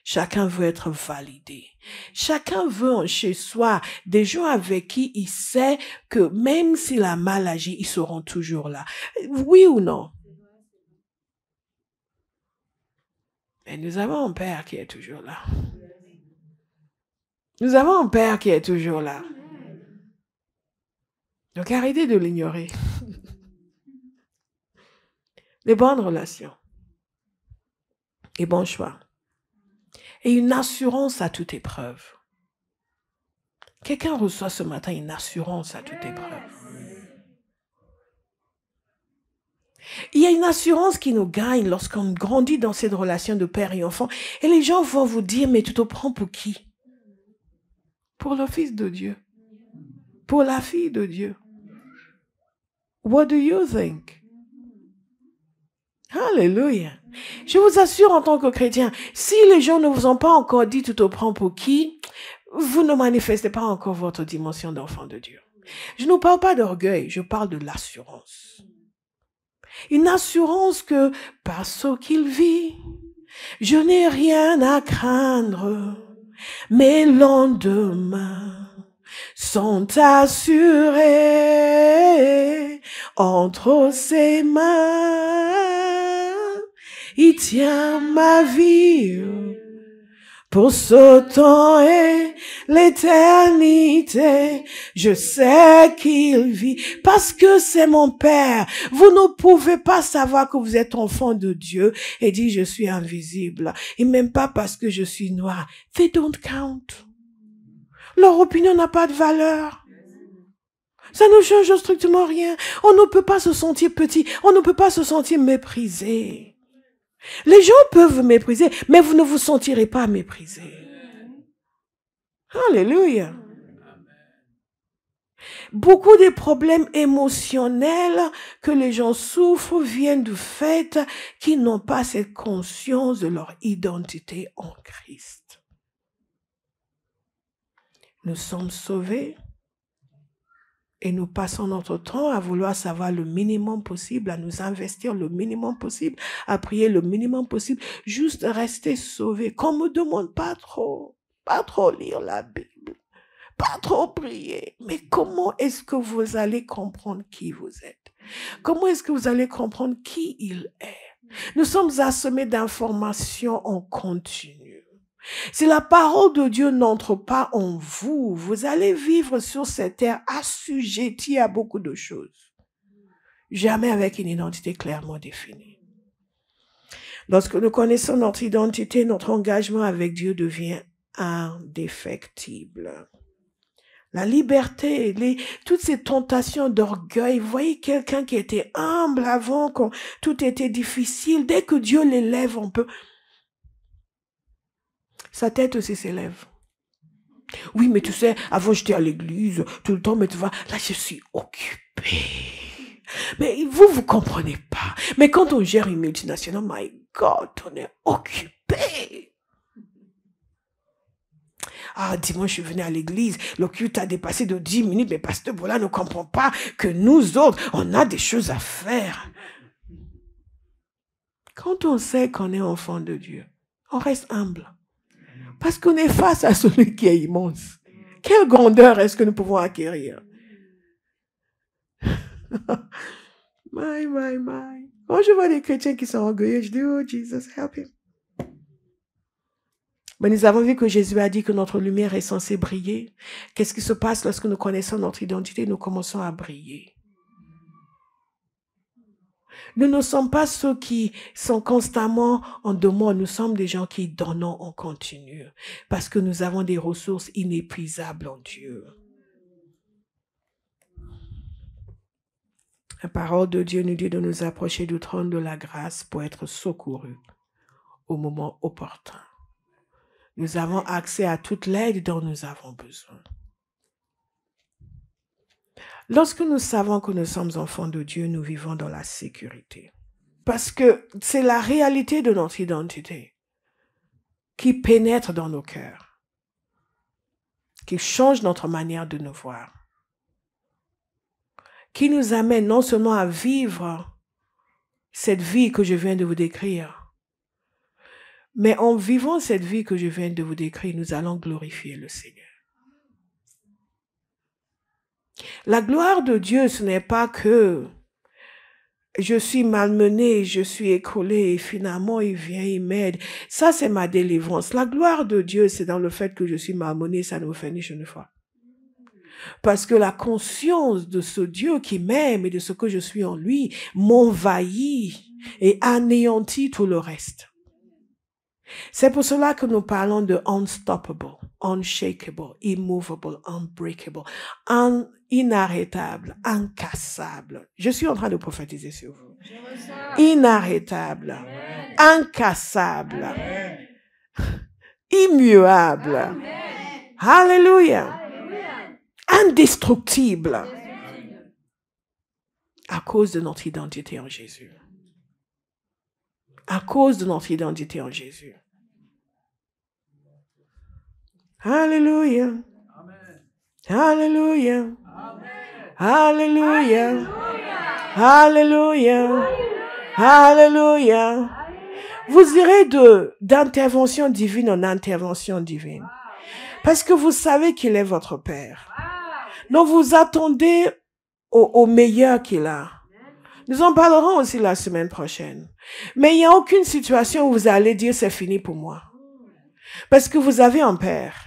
Chacun veut être validé. Chacun veut en chez soi des gens avec qui il sait que même s'il a mal agi, ils seront toujours là. Oui ou non? Mais nous avons un Père qui est toujours là. Nous avons un Père qui est toujours là. Donc arrêtez de l'ignorer. Les bonnes relations. Les bons choix. Et une assurance à toute épreuve. Quelqu'un reçoit ce matin une assurance à toute épreuve. Il y a une assurance qui nous gagne lorsqu'on grandit dans cette relation de père et enfant. Et les gens vont vous dire, mais tu te prends pour qui? Pour le Fils de Dieu. Pour la fille de Dieu. What do you think? Alléluia. Je vous assure en tant que chrétien, si les gens ne vous ont pas encore dit tu te prends pour qui, vous ne manifestez pas encore votre dimension d'enfant de Dieu. Je ne parle pas d'orgueil, je parle de l'assurance. Une assurance que, par ce qu'il vit, je n'ai rien à craindre. Mes lendemains sont assurés entre ses mains. Il tient ma vie pour ce temps et l'éternité. Je sais qu'il vit parce que c'est mon Père. Vous ne pouvez pas savoir que vous êtes enfant de Dieu et dire je suis invisible. Et même pas parce que je suis noir. They don't count. Leur opinion n'a pas de valeur. Ça ne change strictement rien. On ne peut pas se sentir petit. On ne peut pas se sentir méprisé. Les gens peuvent vous mépriser, mais vous ne vous sentirez pas méprisé. Alléluia. Beaucoup des problèmes émotionnels que les gens souffrent viennent du fait qu'ils n'ont pas cette conscience de leur identité en Christ. Nous sommes sauvés et nous passons notre temps à vouloir savoir le minimum possible, à nous investir le minimum possible, à prier le minimum possible, juste rester sauvés. Qu'on ne me demande pas trop lire la Bible, pas trop prier. Mais comment est-ce que vous allez comprendre qui vous êtes? Comment est-ce que vous allez comprendre qui il est? Nous sommes assommés d'informations en continu. Si la parole de Dieu n'entre pas en vous, vous allez vivre sur cette terre assujetti à beaucoup de choses. Jamais avec une identité clairement définie. Lorsque nous connaissons notre identité, notre engagement avec Dieu devient indéfectible. La liberté, toutes ces tentations d'orgueil, vous voyez quelqu'un qui était humble avant, quand tout était difficile, dès que Dieu l'élève, on peut... Sa tête aussi s'élève. Oui, mais tu sais, avant j'étais à l'église tout le temps, mais tu vois, là je suis occupée. Mais vous comprenez pas. Mais quand on gère une multinationale, my God, on est occupé. Ah, dimanche, je suis venu à l'église, le culte a dépassé de 10 minutes, mais pasteur Bola ne comprend pas que nous autres, on a des choses à faire. Quand on sait qu'on est enfant de Dieu, on reste humble. Parce qu'on est face à celui qui est immense. Quelle grandeur est-ce que nous pouvons acquérir? My. Quand je vois des chrétiens qui sont orgueilleux, je dis, oh Jesus, help him. Mais nous avons vu que Jésus a dit que notre lumière est censée briller. Qu'est-ce qui se passe lorsque nous connaissons notre identité? Nous commençons à briller. Nous ne sommes pas ceux qui sont constamment en demande. Nous sommes des gens qui donnent en continu. Parce que nous avons des ressources inépuisables en Dieu. La parole de Dieu nous dit de nous approcher du trône de la grâce pour être secourus au moment opportun. Nous avons accès à toute l'aide dont nous avons besoin. Lorsque nous savons que nous sommes enfants de Dieu, nous vivons dans la sécurité. Parce que c'est la réalité de notre identité qui pénètre dans nos cœurs, qui change notre manière de nous voir, qui nous amène non seulement à vivre cette vie que je viens de vous décrire. Mais en vivant cette vie que je viens de vous décrire, nous allons glorifier le Seigneur. La gloire de Dieu, ce n'est pas que je suis malmené, je suis écroulé et finalement il vient, il m'aide. Ça, c'est ma délivrance. La gloire de Dieu, c'est dans le fait que je suis malmené, ça ne me fait ni chaud ni froid. Parce que la conscience de ce Dieu qui m'aime et de ce que je suis en lui m'envahit et anéantit tout le reste. C'est pour cela que nous parlons de unstoppable, unshakable, immovable, unbreakable, inarrêtable, incassable. Je suis en train de prophétiser sur vous. Inarrêtable, incassable, immuable. Alléluia. Indestructible. À cause de notre identité en Jésus. À cause de notre identité en Jésus. Alléluia. Alléluia. Alléluia. Alléluia. Alléluia. Vous irez d'intervention divine en intervention divine. Parce que vous savez qu'il est votre Père. Donc vous attendez au meilleur qu'il a. Nous en parlerons aussi la semaine prochaine. Mais il n'y a aucune situation où vous allez dire c'est fini pour moi. Parce que vous avez un Père.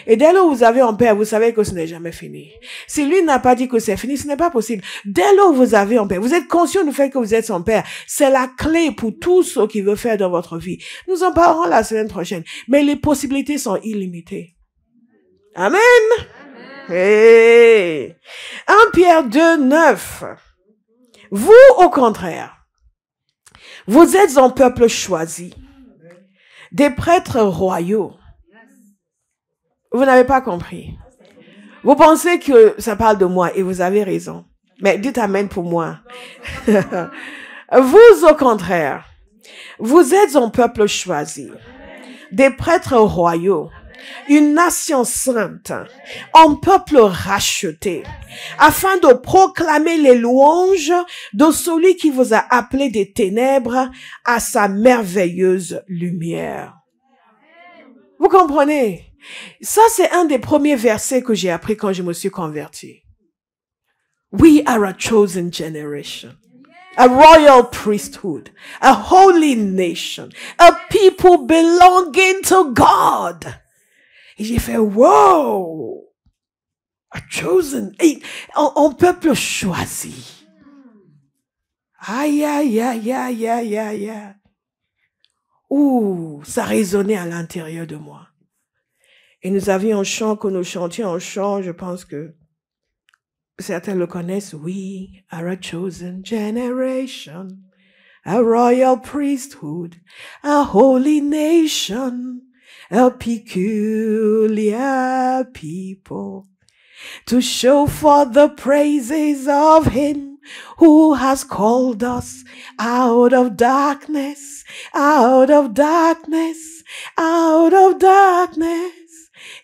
Et dès lors où vous avez un Père, vous savez que ce n'est jamais fini. Si lui n'a pas dit que c'est fini, ce n'est pas possible. Dès lors où vous avez un Père, vous êtes conscient du fait que vous êtes son Père. C'est la clé pour tout ce qu'il veut faire dans votre vie. Nous en parlerons la semaine prochaine. Mais les possibilités sont illimitées. Amen. Hey. 1 Pierre 2, 9. Vous, au contraire, vous êtes un peuple choisi, des prêtres royaux. Vous n'avez pas compris. Vous pensez que ça parle de moi et vous avez raison. Mais dites amen pour moi. Vous, au contraire, vous êtes un peuple choisi, des prêtres royaux, une nation sainte, un peuple racheté, afin de proclamer les louanges de celui qui vous a appelé des ténèbres à sa merveilleuse lumière. Vous comprenez? Ça, c'est un des premiers versets que j'ai appris quand je me suis converti. We are a chosen generation, a royal priesthood, a holy nation, a people belonging to God. Et j'ai fait, wow! A chosen, un peuple choisi. Aïe, aïe, aïe, aïe, aïe, aïe, aïe. Ouh, ça résonnait à l'intérieur de moi. Et nous avions un chant que nous chantions, un chant, je pense que certains le connaissent. We are a chosen generation, a royal priesthood, a holy nation, a peculiar people, to show forth the praises of him who has called us out of darkness, out of darkness, out of darkness,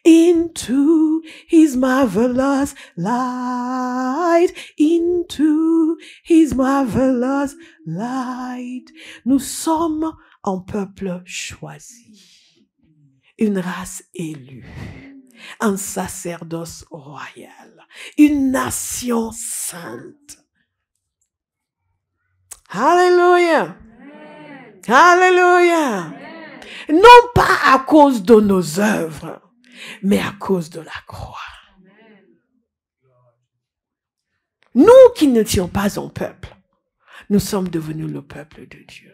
into his marvelous light, into his marvelous light. Nous sommes un peuple choisi, une race élue, un sacerdoce royal, une nation sainte. Alléluia. Alléluia. Non pas à cause de nos œuvres, mais à cause de la croix. Nous qui n'étions pas un peuple, nous sommes devenus le peuple de Dieu.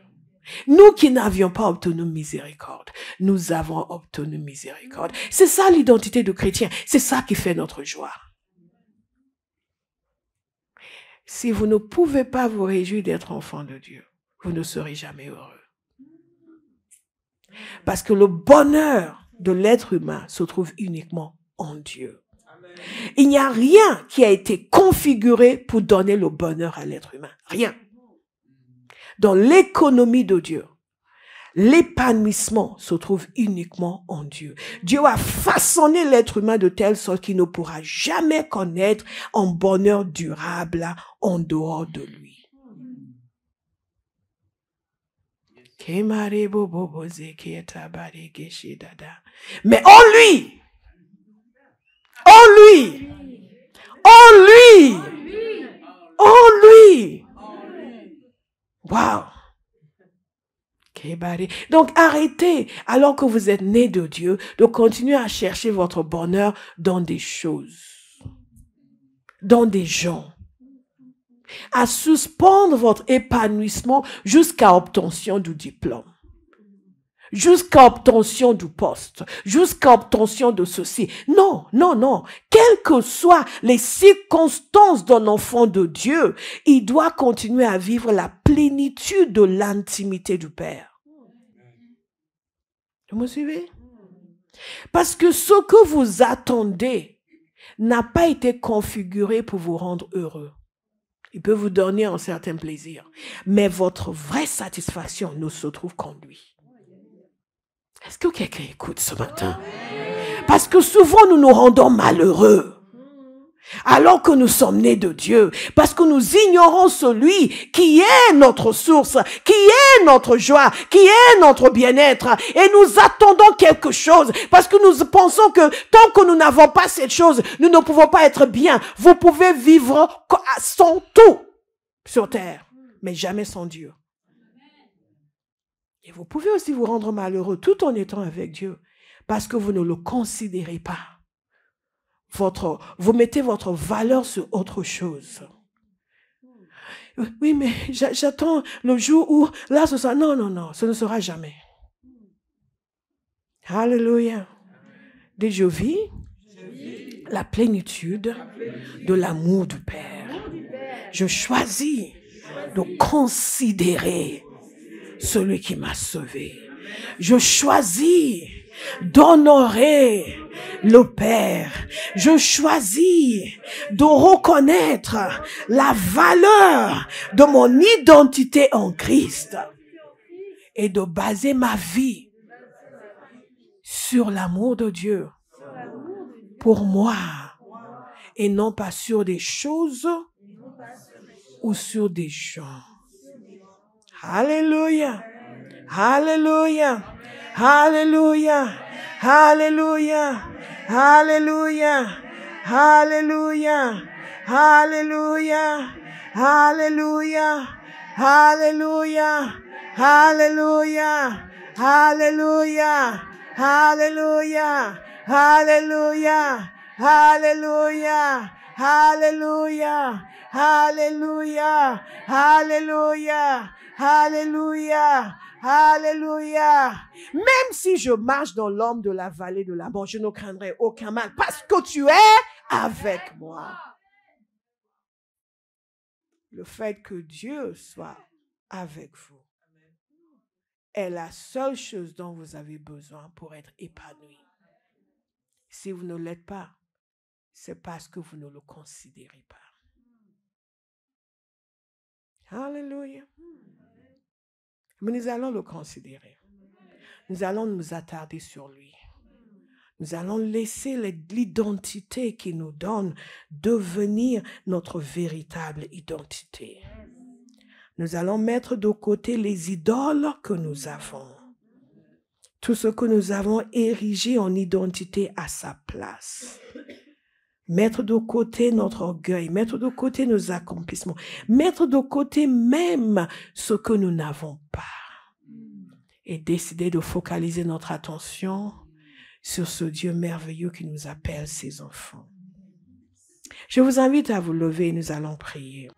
Nous qui n'avions pas obtenu miséricorde, nous avons obtenu miséricorde. C'est ça l'identité de chrétien. C'est ça qui fait notre joie. Si vous ne pouvez pas vous réjouir d'être enfant de Dieu, vous ne serez jamais heureux. Parce que le bonheur de l'être humain se trouve uniquement en Dieu. Il n'y a rien qui a été configuré pour donner le bonheur à l'être humain. Rien. Dans l'économie de Dieu, l'épanouissement se trouve uniquement en Dieu. Dieu a façonné l'être humain de telle sorte qu'il ne pourra jamais connaître un bonheur durable en dehors de lui. Mais en lui, wow. Donc arrêtez, alors que vous êtes né de Dieu, de continuer à chercher votre bonheur dans des choses, dans des gens, à suspendre votre épanouissement jusqu'à obtention du diplôme, jusqu'à obtention du poste, jusqu'à obtention de ceci. Non, non, non. Quelles que soient les circonstances d'un enfant de Dieu, il doit continuer à vivre la plénitude de l'intimité du Père. Vous me suivez? Parce que ce que vous attendez n'a pas été configuré pour vous rendre heureux. Il peut vous donner un certain plaisir. Mais votre vraie satisfaction ne se trouve qu'en lui. Est-ce que quelqu'un écoute ce matin? Parce que souvent nous nous rendons malheureux. Alors que nous sommes nés de Dieu, parce que nous ignorons celui qui est notre source, qui est notre joie, qui est notre bien-être, et nous attendons quelque chose, parce que nous pensons que tant que nous n'avons pas cette chose, nous ne pouvons pas être bien. Vous pouvez vivre sans tout sur terre, mais jamais sans Dieu. Et vous pouvez aussi vous rendre malheureux tout en étant avec Dieu, parce que vous ne le considérez pas. Vous mettez votre valeur sur autre chose. Oui, mais j'attends le jour où, là, ce sera... Non, non, non, ce ne sera jamais. Alléluia. Dès je vis la plénitude de l'amour du Père. Je choisis de considérer celui qui m'a sauvé. Je choisis d'honorer le Père. Je choisis de reconnaître la valeur de mon identité en Christ et de baser ma vie sur l'amour de Dieu pour moi et non pas sur des choses ou sur des gens. Alléluia. Alléluia. Alléluia. Alléluia. Alléluia. Alléluia. Alléluia. Alléluia. Alléluia. Alléluia. Alléluia. Alléluia. Alléluia. Alléluia. Alléluia. Alléluia. Alléluia. Alléluia. Alléluia. Même si je marche dans l'ombre de la vallée de la mort, je ne craindrai aucun mal parce que tu es avec moi. Le fait que Dieu soit avec vous est la seule chose dont vous avez besoin pour être épanoui. Si vous ne l'êtes pas, c'est parce que vous ne le considérez pas. Alléluia. Mais nous allons le considérer. Nous allons nous attarder sur lui. Nous allons laisser l'identité qu'il nous donne devenir notre véritable identité. Nous allons mettre de côté les idoles que nous avons. Tout ce que nous avons érigé en identité à sa place. Mettre de côté notre orgueil, mettre de côté nos accomplissements, mettre de côté même ce que nous n'avons pas. Et décider de focaliser notre attention sur ce Dieu merveilleux qui nous appelle ses enfants. Je vous invite à vous lever et nous allons prier.